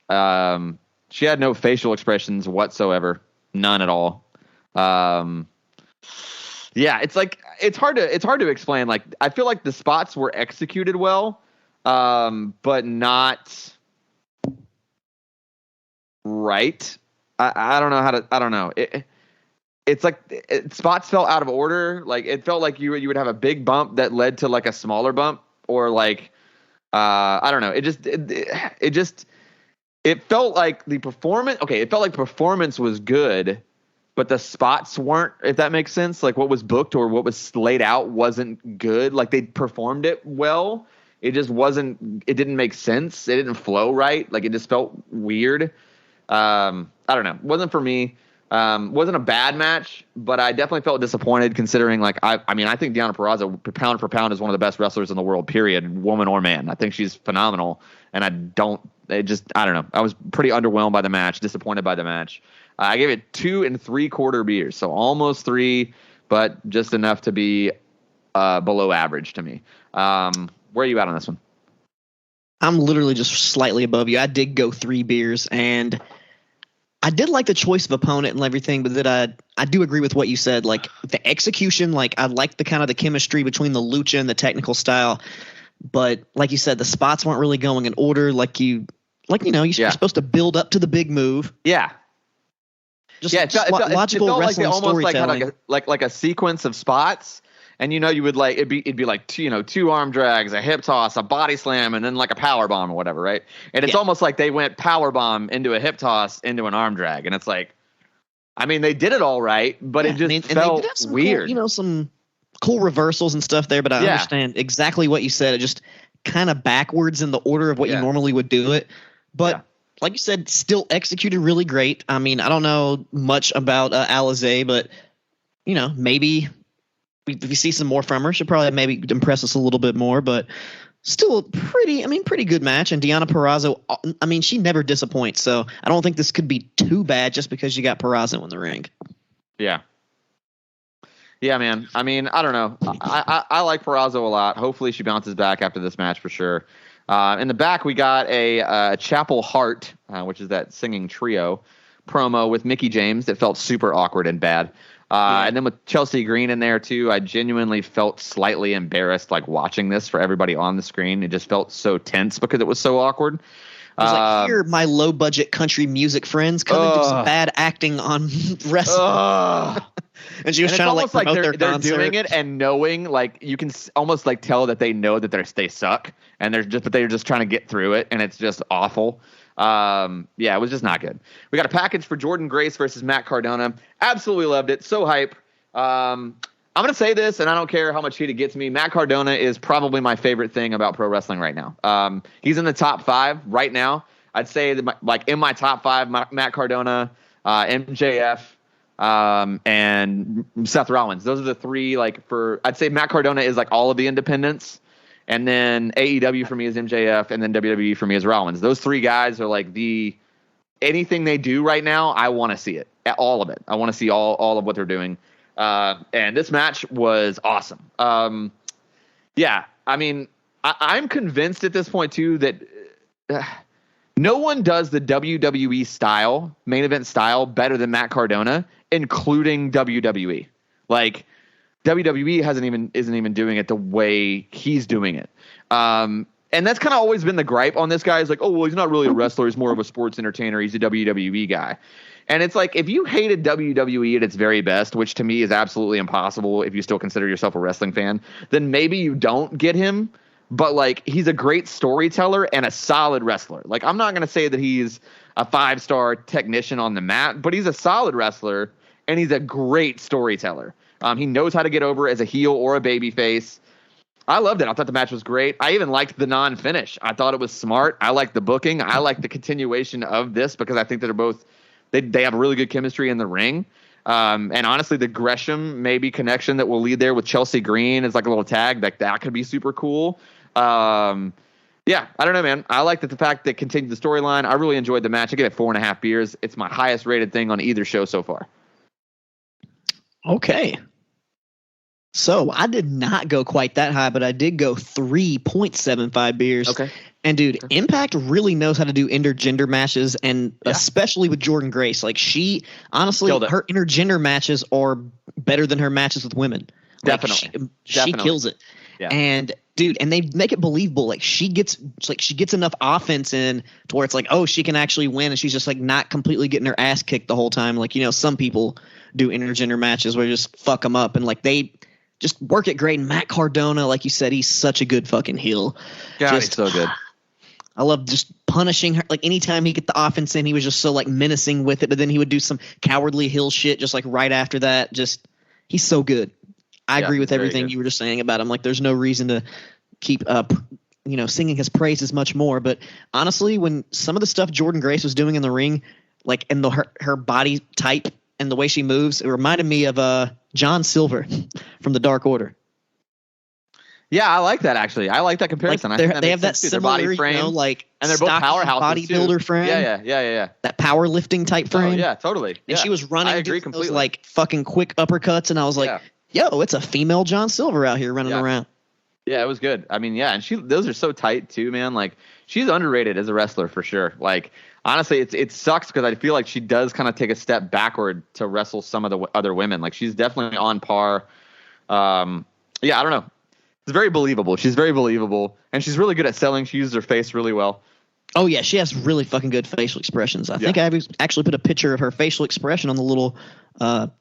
She had no facial expressions whatsoever, none at all. It's like it's hard to explain. Like, I feel like the spots were executed well, but not right. I don't know I don't know. It's like spots fell out of order. Like, it felt like you would have a big bump that led to like a smaller bump, or like. I don't know. It felt like the performance. Okay, it felt like performance was good, but the spots weren't. If that makes sense, like what was booked or what was laid out wasn't good. Like, they performed it well. It just wasn't. It didn't make sense. It didn't flow right. Like, it just felt weird. I don't know. It wasn't for me. Wasn't a bad match, but I definitely felt disappointed considering, like, I think Deonna Purrazzo, pound for pound, is one of the best wrestlers in the world, period, woman or man. I think she's phenomenal, and I don't know. I was pretty underwhelmed by the match, disappointed by the match. I gave it 2 3/4 beers, so almost 3, but just enough to be below average to me. Where are you at on this one? I'm literally just slightly above you. I did go 3 beers, and I did like the choice of opponent and everything, but then I do agree with what you said. Like the execution, like I like the kind of the chemistry between the lucha and the technical style, but like you said, the spots weren't really going in order. You're supposed to build up to the big move. Yeah. Logical wrestling storytelling. Like a sequence of spots. And you would like it'd be like 2 arm drags, a hip toss, a body slam, and then like a power bomb or whatever, right? And it's almost like they went power bomb into a hip toss into an arm drag, and it's like, I mean, they did it all right, but it just felt weird. Cool, some cool reversals and stuff there, but I understand exactly what you said. It just kind of backwards in the order of what you normally would do it, but. Like you said, still executed really great. I mean, I don't know much about Alize, but maybe. If you see some more from her, she'll probably maybe impress us a little bit more, but still a pretty good match. And Deonna Purrazzo, I mean, she never disappoints, so I don't think this could be too bad just because you got Perazzo in the ring. Yeah. Yeah, man. I mean, I don't know. I like Perazzo a lot. Hopefully she bounces back after this match for sure. In the back, we got a Chapel Hart, which is that singing trio, promo with Mickie James that felt super awkward and bad. And then with Chelsea Green in there too, I genuinely felt slightly embarrassed, like watching this for everybody on the screen. It just felt so tense because it was so awkward. It was like, here, my low budget country music friends, come and do some bad acting on wrestling. And she was trying to like promote their concert. They're doing it and knowing, like, you can almost like tell that they know that they suck, and they're just trying to get through it, and it's just awful. It was just not good. We got a package for Jordynne Grace versus Matt Cardona. Absolutely loved it. So hype. I'm going to say this, and I don't care how much heat it gets me. Matt Cardona is probably my favorite thing about pro wrestling right now. He's in the top 5 right now. I'd say that in my top 5, Matt Cardona, MJF, and Seth Rollins. Those are the 3, I'd say Matt Cardona is like all of the independents. And then AEW for me is MJF, and then WWE for me is Rollins. Those 3 guys are like anything they do right now, I want to see it. All of it. I want to see all of what they're doing. And this match was awesome. I mean, I'm convinced at this point too that no one does the WWE style, main event style, better than Matt Cardona, including WWE. Like, WWE isn't even doing it the way he's doing it. And that's kind of always been the gripe on this guy. Is like, oh, well, he's not really a wrestler. He's more of a sports entertainer. He's a WWE guy. And it's like, if you hated WWE at its very best, which to me is absolutely impossible if you still consider yourself a wrestling fan, then maybe you don't get him. But, like, he's a great storyteller and a solid wrestler. Like, I'm not going to say that he's a 5-star technician on the mat, but he's a solid wrestler, and he's a great storyteller. He knows how to get over as a heel or a baby face. I loved it. I thought the match was great. I even liked the non-finish. I thought it was smart. I liked the booking. I liked the continuation of this because I think that they're both they have a really good chemistry in the ring. And honestly, the Gresham maybe connection that will lead there with Chelsea Green is like a little tag. Like, that could be super cool. I don't know, man. I liked the fact that continued the storyline. I really enjoyed the match. I give it 4.5 beers. It's my highest rated thing on either show so far. Okay. So I did not go quite that high, but I did go 3.75 beers. Okay. And dude, Impact really knows how to do intergender matches, and especially with Jordynne Grace. Like, she honestly, her intergender matches are better than her matches with women. Definitely. She kills it. Yeah. And dude, and they make it believable. Like, she gets enough offense in to where it's like, oh, she can actually win, and she's just like not completely getting her ass kicked the whole time. Like, some people do intergender matches where you just fuck them up, and like they just work it great. And Matt Cardona, like you said, he's such a good fucking heel. God, he's so good. I love just punishing her. Like, anytime he get the offense in, he was just so like menacing with it, but then he would do some cowardly heel shit just like right after that. Just, he's so good. I agree with everything you were just saying about him. Like, there's no reason to keep singing his praises much more. But honestly, when some of the stuff Jordynne Grace was doing in the ring, like, and her body type and the way she moves, it reminded me of John Silver from the Dark Order. Yeah, I like that actually. I like that comparison. Like I think they have that similar, body frame, and they're both powerhouses bodybuilder too. frame. Yeah. That powerlifting type frame. Oh, yeah, totally. And she was running. I agree completely. Those like fucking quick uppercuts, and I was like, "Yo, it's a female John Silver out here running around." Yeah, it was good. I mean, and those are so tight too, man. Like she's underrated as a wrestler for sure. Like honestly, it sucks because I feel like she does kind of take a step backward to wrestle some of the other women. Like she's definitely on par. I don't know. It's very believable. She's very believable, and she's really good at selling. She uses her face really well. Oh yeah, she has really fucking good facial expressions. I think I actually put a picture of her facial expression on the little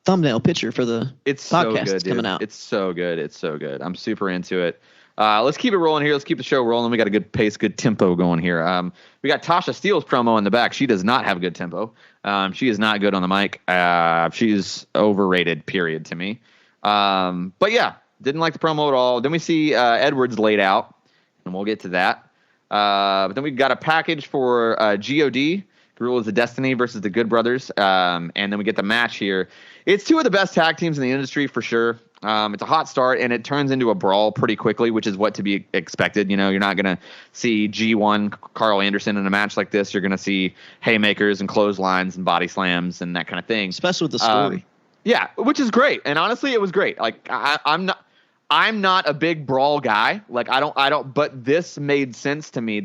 thumbnail picture for the podcast so good, coming out. It's so good. It's so good. I'm super into it. Let's keep it rolling here. Let's keep the show rolling. We got a good pace, good tempo going here. We got Tasha Steele's promo in the back. She does not have good tempo. She is not good on the mic. She's overrated, period, to me. But yeah, didn't like the promo at all. Then we see Edwards laid out, and we'll get to that. But then we got a package for GOD, Guerrillas of Destiny versus the Good Brothers. And then we get the match here. It's two of the best tag teams in the industry for sure. It's a hot start, and it turns into a brawl pretty quickly, which is what to be expected. You know, you're not going to see G1 Carl Anderson in a match like this. You're going to see haymakers and clotheslines and body slams and that kind of thing. Especially with the story. Yeah, which is great. And honestly, it was great. Like I'm not a big brawl guy. Like I don't, but this made sense to me.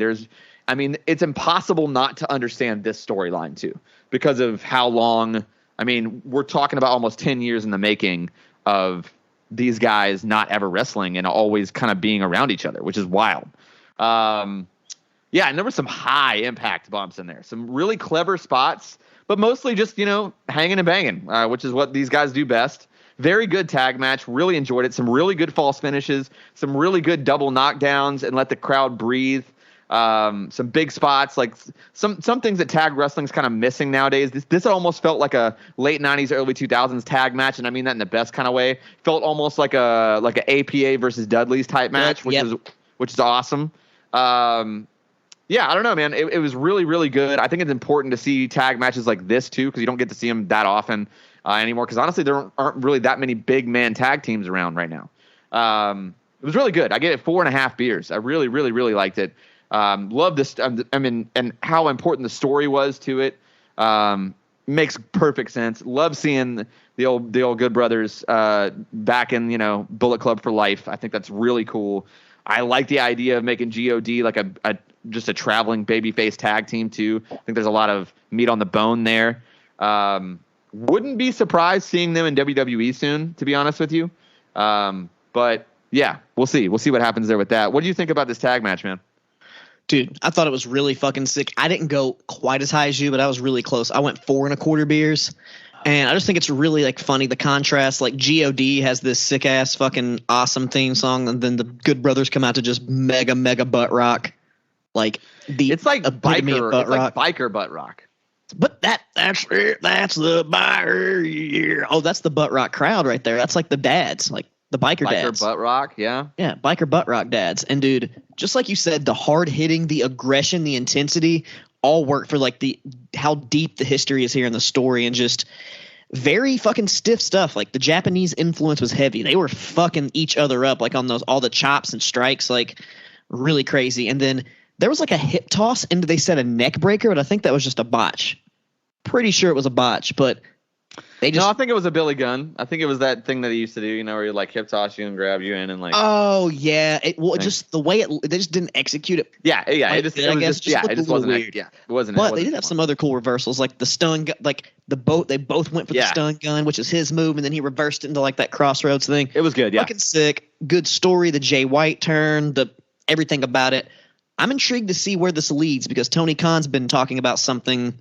It's impossible not to understand this storyline too, because of how long, we're talking about almost 10 years in the making of these guys not ever wrestling and always kind of being around each other, which is wild. And there were some high impact bumps in there, some really clever spots, but mostly just, hanging and banging, which is what these guys do best. Very good tag match. Really enjoyed it. Some really good false finishes. Some really good double knockdowns and let the crowd breathe. Some big spots. Like some things that tag wrestling's kind of missing nowadays. This almost felt like a late 90s, early 2000s tag match, and I mean that in the best kind of way. Felt almost like a APA versus Dudley's type match, which is awesome. I don't know, man. It was really, really good. I think it's important to see tag matches like this too, because you don't get to see them that often anymore. Because honestly, there aren't really that many big man tag teams around right now. It was really good. I gave it 4.5 beers. I really, really, really liked it. Love this. And how important the story was to it. Makes perfect sense. Love seeing the old Good Brothers back in Bullet Club for life. I think that's really cool. I like the idea of making GOD like just a traveling babyface tag team too. I think there's a lot of meat on the bone there. Wouldn't be surprised seeing them in WWE soon, to be honest with you. But yeah, we'll see. We'll see what happens there with that. What do you think about this tag match, man? Dude, I thought it was really fucking sick. I didn't go quite as high as you, but I was really close. I went 4.25 beers. And I just think it's really like funny, the contrast. Like GOD has this sick ass fucking awesome theme song, and then the Good Brothers come out to just mega butt rock. It's like biker butt rock. But that's it. That's the biker. Yeah. Oh, that's the butt rock crowd right there. That's like the dads, like the biker dads. Biker butt rock, yeah. Yeah, biker butt rock dads. And dude, just like you said, the hard hitting, the aggression, the intensity, all work for like how deep the history is here in the story, and just very fucking stiff stuff. Like the Japanese influence was heavy. They were fucking each other up like on all the chops and strikes, like really crazy. And then there was like a hip toss into, they said, a neck breaker, but I think that was just a botch. Pretty sure it was a botch, but they just. No, I think it was a Billy Gunn. I think it was that thing that he used to do, where he like hip toss you and grab you in and like. Oh yeah, just the way they just didn't execute it. Yeah. Like, it just wasn't weird. Yeah, it wasn't. But they did have some other cool reversals, like the stun gun, like the boat. They both went for the stun gun, which is his move, and then he reversed it into like that crossroads thing. It was good. Yeah, fucking sick. Good story. The Jay White turn. Everything about it. I'm intrigued to see where this leads, because Tony Khan's been talking about something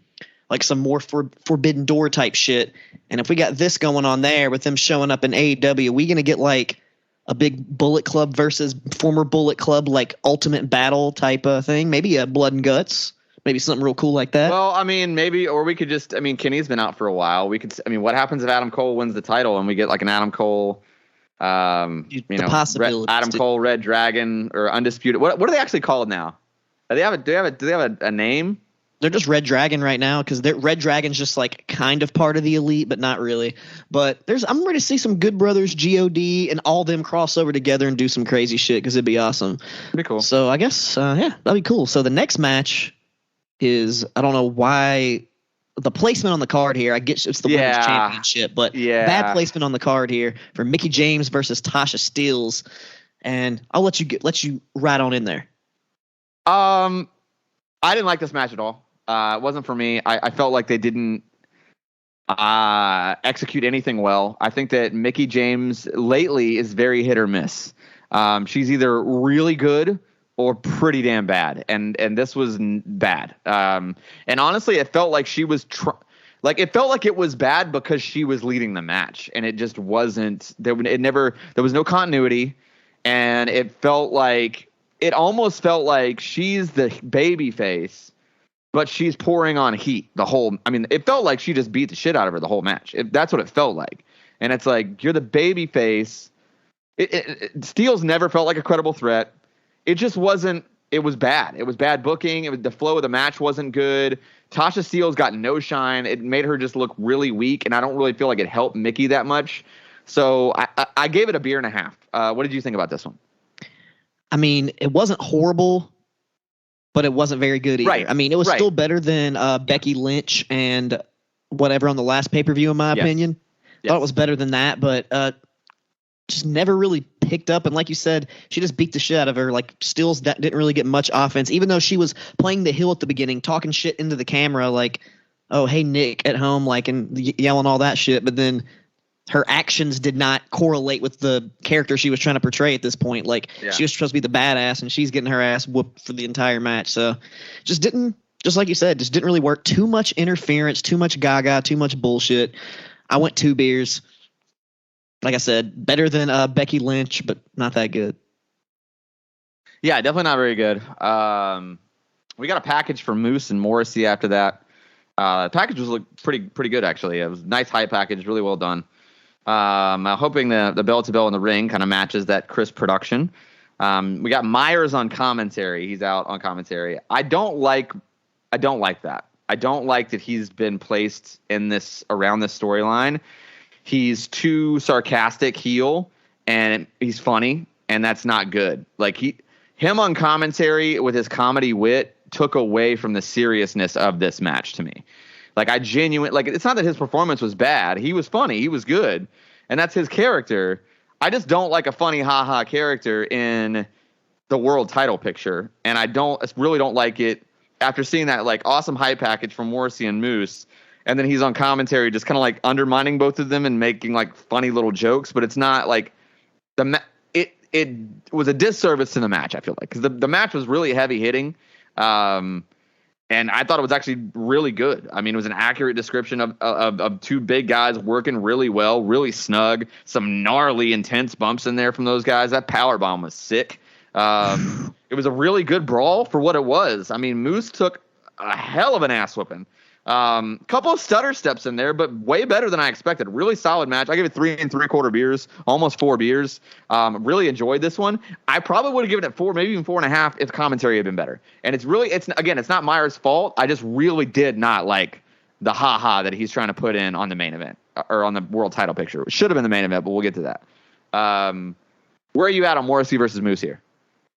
like some more Forbidden Door type shit. And if we got this going on there with them showing up in AEW, are we going to get like a big Bullet Club versus former Bullet Club, like ultimate battle type of thing? Maybe a Blood and Guts, maybe something real cool like that. Well, maybe, or we could just, Kenny's been out for a while. We could, what happens if Adam Cole wins the title and we get like an Adam Cole, Adam Cole, Red Dragon, or Undisputed? What are they actually called now? Do they have a name? They're just Red Dragon right now because Red Dragon's just like kind of part of the Elite, but not really. But I'm ready to see some Good Brothers, God, and all them cross over together and do some crazy shit because it'd be awesome. Pretty cool. So I guess that'd be cool. So the next match is, I don't know why the placement on the card here. I get it's the women's championship, but bad placement on the card here for Mickie James versus Tasha Steelz, and I'll let you ride on in there. I didn't like this match at all. It wasn't for me. I felt like they didn't execute anything well. I think that Mickie James lately is very hit or miss. She's either really good or pretty damn bad, and this was bad. And honestly, it felt like she was it felt like it was bad because she was leading the match, and it just wasn't. There was no continuity, and it almost felt like she's the baby face, but she's pouring on heat it felt like she just beat the shit out of her the whole match. That's what it felt like. And it's like, you're the baby face. Steelz never felt like a credible threat. It just wasn't. It was bad. It was bad booking. The flow of the match wasn't good. Tasha Steelz got no shine. It made her just look really weak, and I don't really feel like it helped Mickie that much. So I gave it a beer and a half. What did you think about this one? I mean, it wasn't horrible, but it wasn't very good either. Right. I mean, it was still better than Becky Lynch and whatever on the last pay-per-view, in my opinion. Yes. Thought it was better than that, but just never really picked up. And like you said, she just beat the shit out of her. Like, Steelz didn't really get much offense, even though she was playing the heel at the beginning, talking shit into the camera like, oh, hey, Nick at home, like, and yelling all that shit. But then her actions did not correlate with the character she was trying to portray at this point. Like, she was supposed to be the badass, and she's getting her ass whooped for the entire match. So just like you said, just didn't really work. Too much interference, too much gaga, too much bullshit. I went 2 beers. Like I said, better than Becky Lynch, but not that good. Yeah, definitely not very good. We got a package for Moose and Morrissey after that. The package was pretty good, actually. It was a nice hype package, really well done. I'm hoping the bell-to-bell in the ring kind of matches that crisp production. We got Myers on commentary. He's out on commentary. I don't like that. I don't like that he's been placed around this storyline. He's too sarcastic heel, and he's funny, and that's not good. Like, him on commentary with his comedy wit took away from the seriousness of this match to me. Like, it's not that his performance was bad. He was funny. He was good. And that's his character. I just don't like a funny ha-ha character in the world title picture. And I really don't like it after seeing that, like, awesome hype package from Morrissey and Moose. And then he's on commentary just kind of, like, undermining both of them and making, like, funny little jokes. But it's not, like, it was a disservice to the match, I feel like. Because the match was really heavy-hitting. And I thought it was actually really good. I mean, it was an accurate description of 2 big guys working really well, really snug. Some gnarly, intense bumps in there from those guys. That powerbomb was sick. It was a really good brawl for what it was. I mean, Moose took a hell of an ass whooping. Couple of stutter steps in there, but way better than I expected. Really solid match. I gave it 3 3/4 beers, almost 4 beers. Really enjoyed this one. I probably would have given it 4, maybe even 4.5 if commentary had been better. And it's not Myers' fault. I just really did not like the ha-ha that he's trying to put in on the main event or on the world title picture. It should have been the main event, but we'll get to that. Where are you at on Morrissey versus Moose here?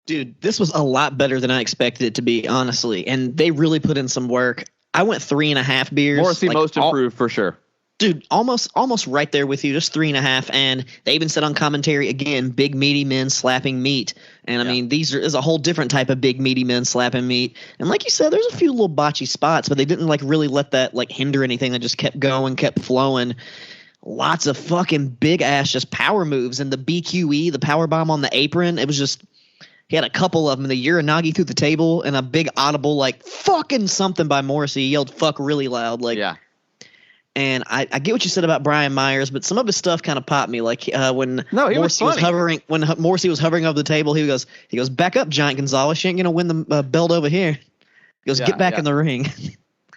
Dude, this was a lot better than I expected it to be, honestly. And they really put in some work. I went 3.5 beers. Morrissey most improved for sure. Dude, almost right there with you, just 3.5. And they even said on commentary again, big meaty men slapping meat. And I mean, there's a whole different type of big meaty men slapping meat. And like you said, there's a few little botchy spots, but they didn't like really let that like hinder anything. They just kept going, kept flowing. Lots of fucking big ass just power moves, and the BQE, the power bomb on the apron. It was just. He had a couple of them, the Uranagi through the table, and a big audible, like, fucking something by Morrissey. He yelled fuck really loud. Like, yeah. And I get what you said about Brian Myers, but some of his stuff kind of popped me. Like, when Morrissey was hovering over the table, he goes, back up, Giant Gonzalez. You ain't going to win the belt over here. He goes, get back in the ring.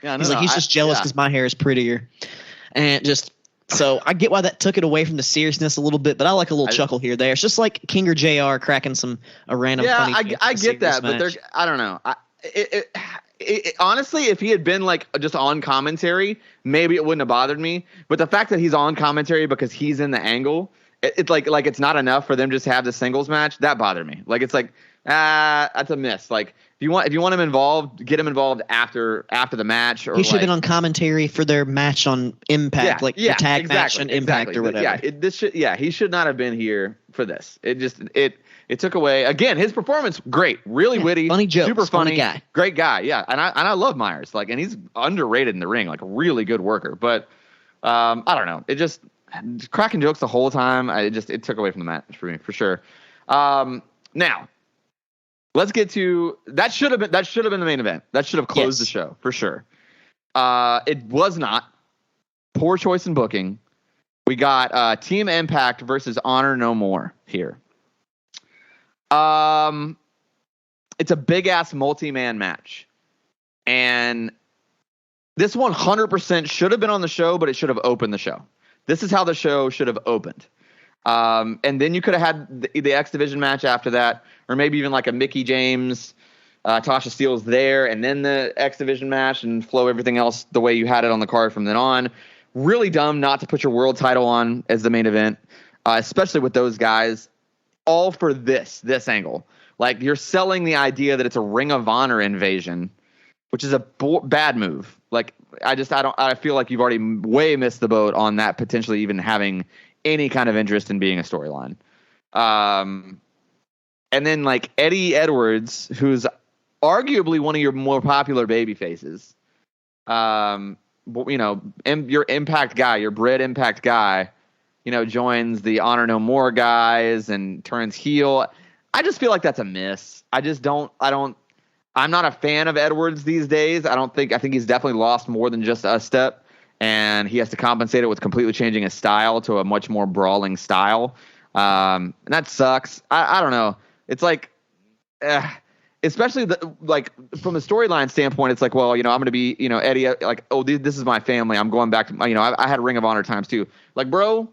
He's just jealous because my hair is prettier. And just... So I get why that took it away from the seriousness a little bit, but I like a little chuckle here. There, it's just like King or JR cracking a random. Yeah, I get that, but I don't know. honestly, if he had been like just on commentary, maybe it wouldn't have bothered me. But the fact that he's on commentary because he's in the angle, it's like it's not enough for them just to have the singles match. That bothered me. Like it's like that's a miss. Like if you want him involved, get him involved after the match. Or he should have been on commentary for their match on Impact, the tag match on Impact or whatever. He should not have been here for this. It took away, again, his performance, great, really witty, funny jokes, super funny guy, great guy, yeah. And I love Myers, like, and he's underrated in the ring, like a really good worker. But I don't know, it just cracking jokes the whole time. It took away from the match for me for sure. Now let's get to that. Should have been the main event. That should have closed the show for sure. It was not. Poor choice in booking. We got Team Impact versus Honor No More here. It's a big ass multi-man match, and this 100% should have been on the show, but it should have opened the show. This is how the show should have opened. And then you could have had the X Division match after that, or maybe even like a Mickie James, Tasha Steelz there, and then the X Division match, and flow everything else the way you had it on the card from then on. Really dumb not to put your world title on as the main event, especially with those guys. All for this angle. Like, you're selling the idea that it's a Ring of Honor invasion, which is a bad move. Like, I feel like you've already way missed the boat on that potentially even having any kind of interest in being a storyline. And then like Eddie Edwards, who's arguably one of your more popular baby faces, your Impact guy, your Brit Impact guy, joins the Honor No More guys and turns heel. I just feel like that's a miss. I'm not a fan of Edwards these days. I think he's definitely lost more than just a step, and he has to compensate it with completely changing his style to a much more brawling style. And that sucks. I don't know. It's like, especially from a storyline standpoint, it's like, well, I'm going to be, Eddie, like, oh, this is my family. I'm going back to, I had Ring of Honor times too. Like, bro,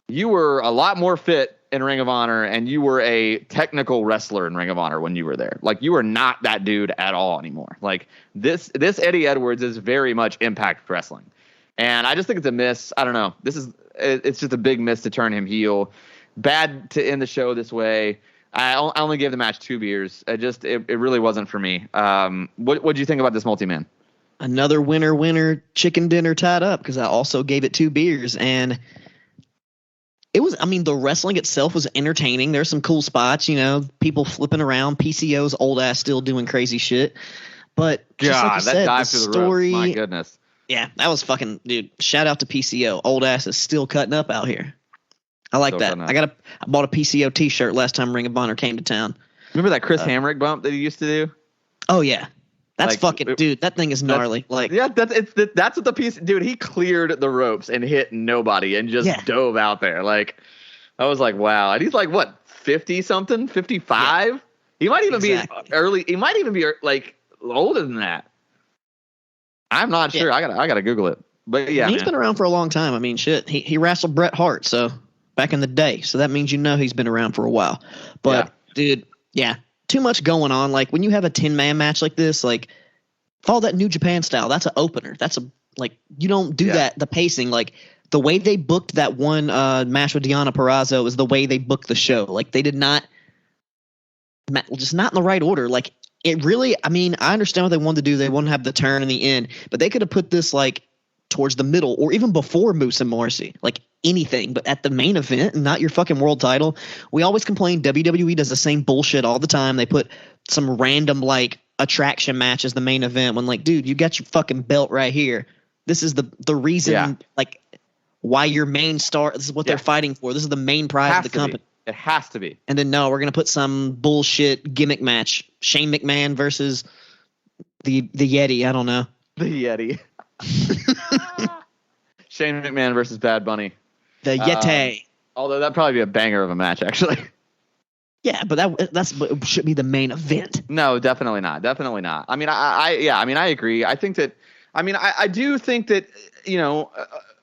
you were a lot more fit in Ring of Honor, and you were a technical wrestler in Ring of Honor when you were there. Like, you are not that dude at all anymore. Like, this Eddie Edwards is very much Impact Wrestling. And I just think it's a miss. I don't know. It's just a big miss to turn him heel. Bad to end the show this way. I only gave the match 2 beers. It really wasn't for me. What do you think about this multi-man? Another winner chicken dinner tied up, because I also gave it 2 beers, and it was, the wrestling itself was entertaining. There's some cool spots, people flipping around, PCO's old ass still doing crazy shit. But just like you said, dive through the ropes, my goodness. Yeah, that was fucking, dude. Shout out to PCO. Old ass is still cutting up out here. I like that. I bought a PCO t-shirt last time Ring of Honor came to town. Remember that Chris Hamrick bump that he used to do? Oh yeah. That's dude, that thing is gnarly. That's what the piece, dude, he cleared the ropes and hit nobody and just dove out there. Like, I was like, wow. And he's like, what, 50 something, 55? Yeah. He might even be early. He might even be like older than that. I'm not sure. I gotta Google it. But yeah, he's been around for a long time. Shit. He wrestled Bret Hart, so back in the day. So that means he's been around for a while. But dude, too much going on. Like, when you have a 10-man match like this, like, follow that New Japan style. That's an opener. You don't do that. The pacing, like, the way they booked that one match with Deonna Purrazzo is the way they booked the show. Like, they did not, just not in the right order. Like, it really, I understand what they wanted to do. They wanted to have the turn in the end, but they could have put this, like, towards the middle or even before Moose and Morrissey, like anything, but at the main event and not your fucking world title. We always complain WWE does the same bullshit all the time. They put some random, like, attraction match as the main event when, like, dude, you got your fucking belt right here. This is the reason, like, why your main star, this is what they're fighting for. This is the main prize of the company. It has to be. And then, no, we're going to put some bullshit gimmick match. Shane McMahon versus the Yeti. I don't know. The Yeti. Shane McMahon versus Bad Bunny. The Yeti. Although that'd probably be a banger of a match, actually. Yeah, but that's should be the main event. No, definitely not. Definitely not. I agree. I think that. I do think that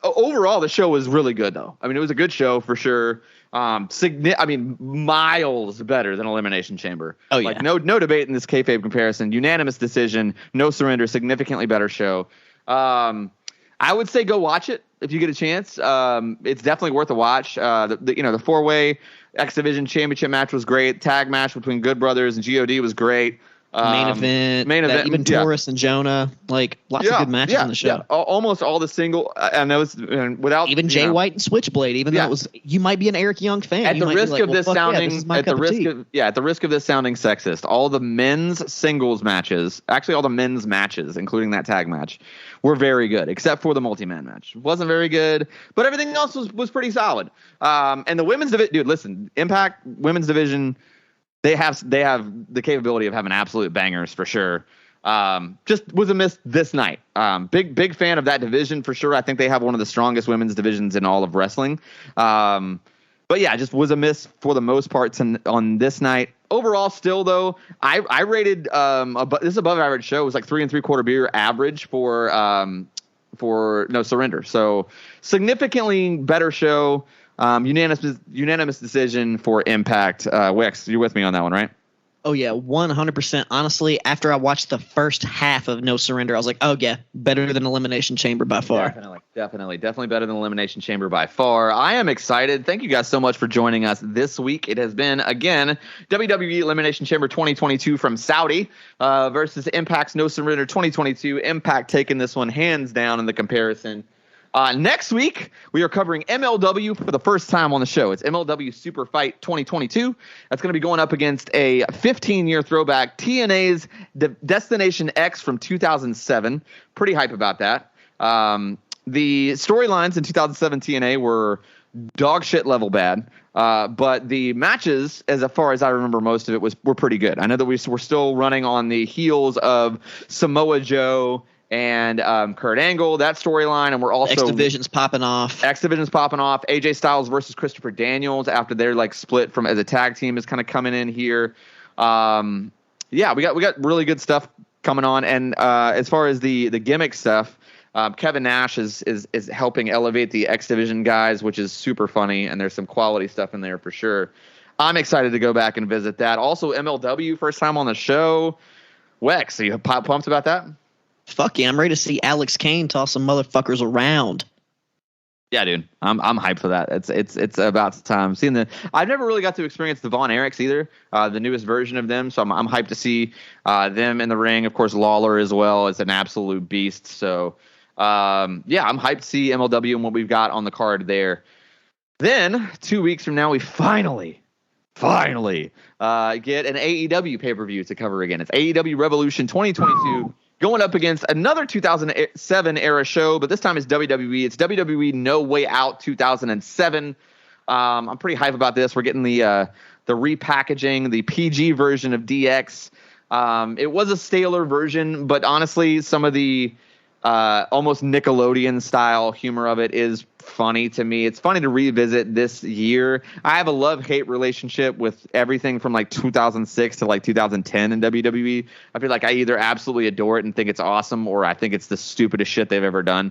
overall the show was really good, though. It was a good show for sure. I mean, miles better than Elimination Chamber. Oh, yeah. Like, no debate in this kayfabe comparison. Unanimous decision, no surrender, significantly better show. I would say go watch it if you get a chance. It's definitely worth a watch. The 4-way X Division Championship match was great. Tag match between Good Brothers and God was great. Main event. Even Taurus and Jonah, like lots of good matches on the show. Yeah. Almost all the single. I know it's without even Jay White and Switchblade. Even though it was, you might be an Eric Young fan. At the risk of this sounding, at the risk of this sounding sexist, all the men's singles matches, actually all the men's matches, including that tag match, were very good, except for the multi-man match. It wasn't very good, but everything else was pretty solid. And the women's division, dude, listen, Impact women's division. They have the capability of having absolute bangers for sure. Just was a miss this night. Big fan of that division for sure. I think they have one of the strongest women's divisions in all of wrestling. But yeah, just was a miss for the most part on this night. Overall, still though, I rated this above average show. It was like 3 3/4 beer average for No Surrender. So significantly better show. Unanimous decision for Impact. Wex, you're with me on that one, right? Oh yeah, 100%. Honestly, after I watched the first half of No Surrender, I was like, oh yeah, better than Elimination Chamber by far. Definitely better than Elimination Chamber by far. I am excited. Thank you guys so much for joining us this week. It has been, again, WWE Elimination Chamber 2022 from Saudi versus Impact's No Surrender 2022. Impact taking this one hands down in the comparison. Next week, we are covering MLW for the first time on the show. It's MLW Super Fight 2022. That's going to be going up against a 15-year throwback, TNA's Destination X from 2007. Pretty hype about that. The storylines in 2007 TNA were dog shit level bad, but the matches, as far as I remember, most of it were pretty good. I know that we're still running on the heels of Samoa Joe and Kurt Angle, that storyline, and we're also X Division's popping off. AJ Styles versus Christopher Daniels after they're like split from as a tag team is kind of coming in here. We got really good stuff coming on, and as far as the gimmick stuff, Kevin Nash is helping elevate the X Division guys, which is super funny, and there's some quality stuff in there for sure. I'm excited to go back and visit that. Also, MLW first time on the show. Wex, are you pumped about that? Fuck yeah, I'm ready to see Alex Kane toss some motherfuckers around. Yeah, dude, I'm hyped for that. It's about time. I've never really got to experience the Von Erichs either, the newest version of them. So I'm hyped to see them in the ring. Of course, Lawler as well is an absolute beast. So I'm hyped to see MLW and what we've got on the card there. Then 2 weeks from now, we finally get an AEW pay-per-view to cover again. It's AEW Revolution 2022. Going up against another 2007 era show, but this time it's WWE. It's WWE No Way Out 2007. I'm pretty hype about this. We're getting the repackaging, the PG version of DX. It was a staler version, but honestly, some of the almost Nickelodeon style humor of it is funny to me. It's funny to revisit this year. I have a love-hate relationship with everything from like 2006 to like 2010 in WWE. I feel like I either absolutely adore it and think it's awesome, or I think it's the stupidest shit they've ever done.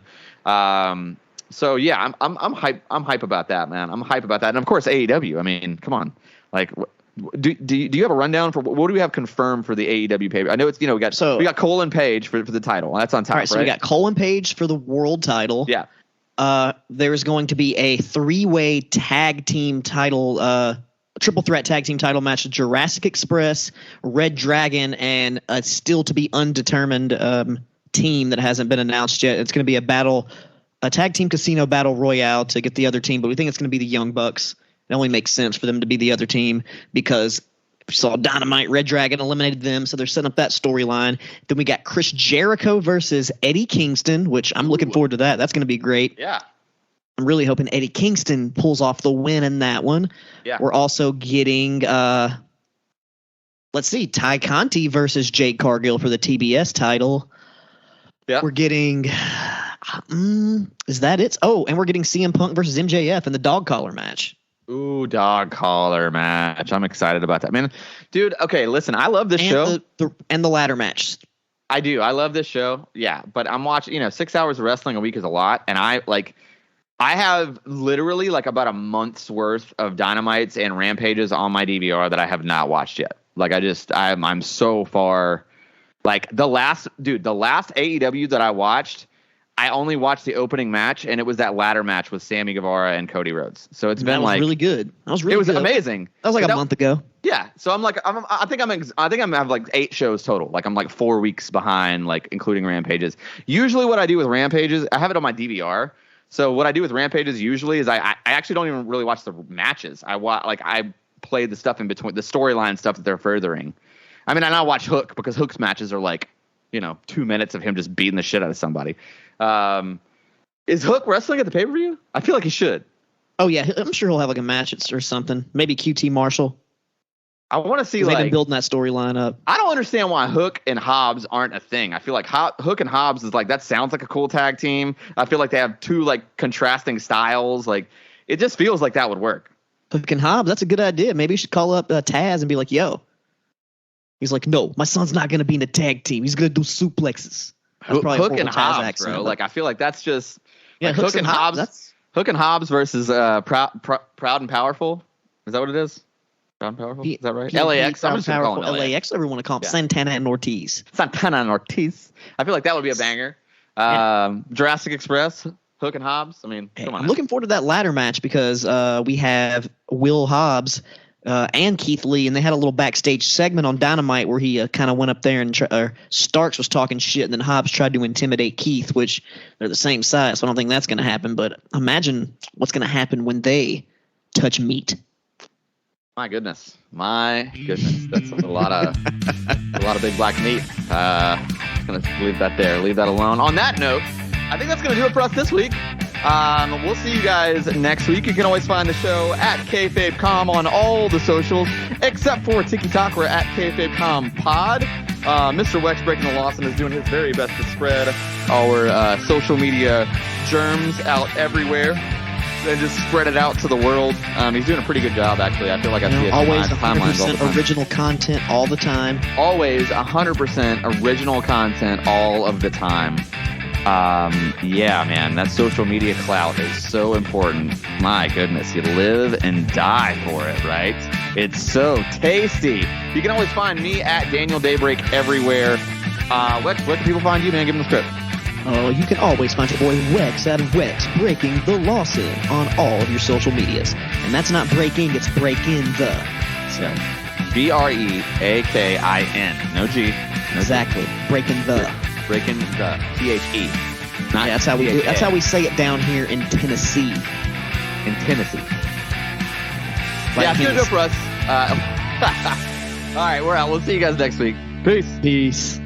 So yeah, I'm hype. I'm hype about that, man. I'm hype about that, and of course AEW. I mean, come on, like. Do you have a rundown for what do we have confirmed for the AEW pay? I know it's we got Cole and Page for the title. That's on top. All right, so we got Cole and Page for the world title. Yeah. There's going to be a 3-way tag team title, triple threat tag team title match: Jurassic Express, Red Dragon, and a still to be undetermined team that hasn't been announced yet. It's going to be a tag team casino battle royale to get the other team, but we think it's going to be the Young Bucks. It only makes sense for them to be the other team because if you saw Dynamite, Red Dragon eliminated them, so they're setting up that storyline. Then we got Chris Jericho versus Eddie Kingston, which I'm looking forward to that. That's going to be great. Yeah. I'm really hoping Eddie Kingston pulls off the win in that one. Yeah. We're also getting, Ty Conti versus Jade Cargill for the TBS title. Yeah. We're getting, is that it? Oh, and we're getting CM Punk versus MJF in the dog collar match. Ooh, dog collar match. I'm excited about that, man. Dude, okay, listen, I love this show. And the ladder match. I do. I love this show. Yeah, but I'm watching, 6 hours of wrestling a week is a lot. And I I have literally like about a month's worth of Dynamites and Rampages on my DVR that I have not watched yet. Like I'm so far. Like the last AEW that I watched, I only watched the opening match, and it was that ladder match with Sammy Guevara and Cody Rhodes. So it's been like really good. It was amazing. That was like a month ago. Yeah. So I'm like, I think I'm have like 8 shows total. Like I'm like 4 weeks behind, like including Rampages. Usually what I do with Rampages, I have it on my DVR. So what I do with Rampages usually is I actually don't even really watch the matches. I play the stuff in between, the storyline stuff that they're furthering. I mean, and I watch Hook because Hook's matches are like, 2 minutes of him just beating the shit out of somebody. Is Hook wrestling at the pay-per-view? I feel like he should. Oh, yeah. I'm sure he'll have like a match or something. Maybe QT Marshall. I want to see they've been building that storyline up. I don't understand why Hook and Hobbs aren't a thing. I feel like Hook and Hobbs is like, that sounds like a cool tag team. I feel like they have 2 like contrasting styles. Like it just feels like that would work. Hook and Hobbs, that's a good idea. Maybe you should call up Taz and be like, yo. He's like, no, my son's not going to be in a tag team. He's going to do suplexes. Hook and Hobbs, bro. Like I feel like that's just Hook and Hobbs. Hook and Hobbs versus Proud and Powerful. Is that what it is? Proud and Powerful. Is that right? LAX. I'm just calling it LAX. Everyone to call them Santana and Ortiz. Santana and Ortiz. I feel like that would be a banger. Jurassic Express. Hook and Hobbs. I mean, come on. I'm looking forward to that ladder match because we have Will Hobbs and Keith Lee, and they had a little backstage segment on Dynamite where he kind of went up there and Starks was talking shit, and then Hobbs tried to intimidate Keith, which they're the same size, so I don't think that's going to happen. But imagine what's going to happen when they touch meat. My goodness, that's a lot of big black meat. Just gonna leave that there, leave that alone. On that note, I think that's gonna do it for us this week. We'll see you guys next week. You can always find the show at KayfabeCom on all the socials, except for TikTok. We're at KayfabeComPod. Mr. Wex Breaking the Lawson is doing his very best to spread our social media germs out everywhere. And just spread it out to the world. He's doing a pretty good job, actually. I feel like I see it always timelines all the time. Original content all the time. Always 100% original content all of the time. Yeah, man, that social media clout is so important. My goodness, you live and die for it, right? It's so tasty. You can always find me at Daniel Daybreak everywhere. Where can people find you, man? Give them the script. Oh, you can always find your boy Wex at Wex Breaking the Lawson on all of your social medias. And that's not breaking, it's breaking the. So BREAKIN. No G. No exactly. G. Breaking the. Breaking the. THE. Yeah, that's how we do it. That's how we say it down here in Tennessee. In Tennessee. Yeah, it's going to do it for us. All right, we're out. We'll see you guys next week. Peace. Peace.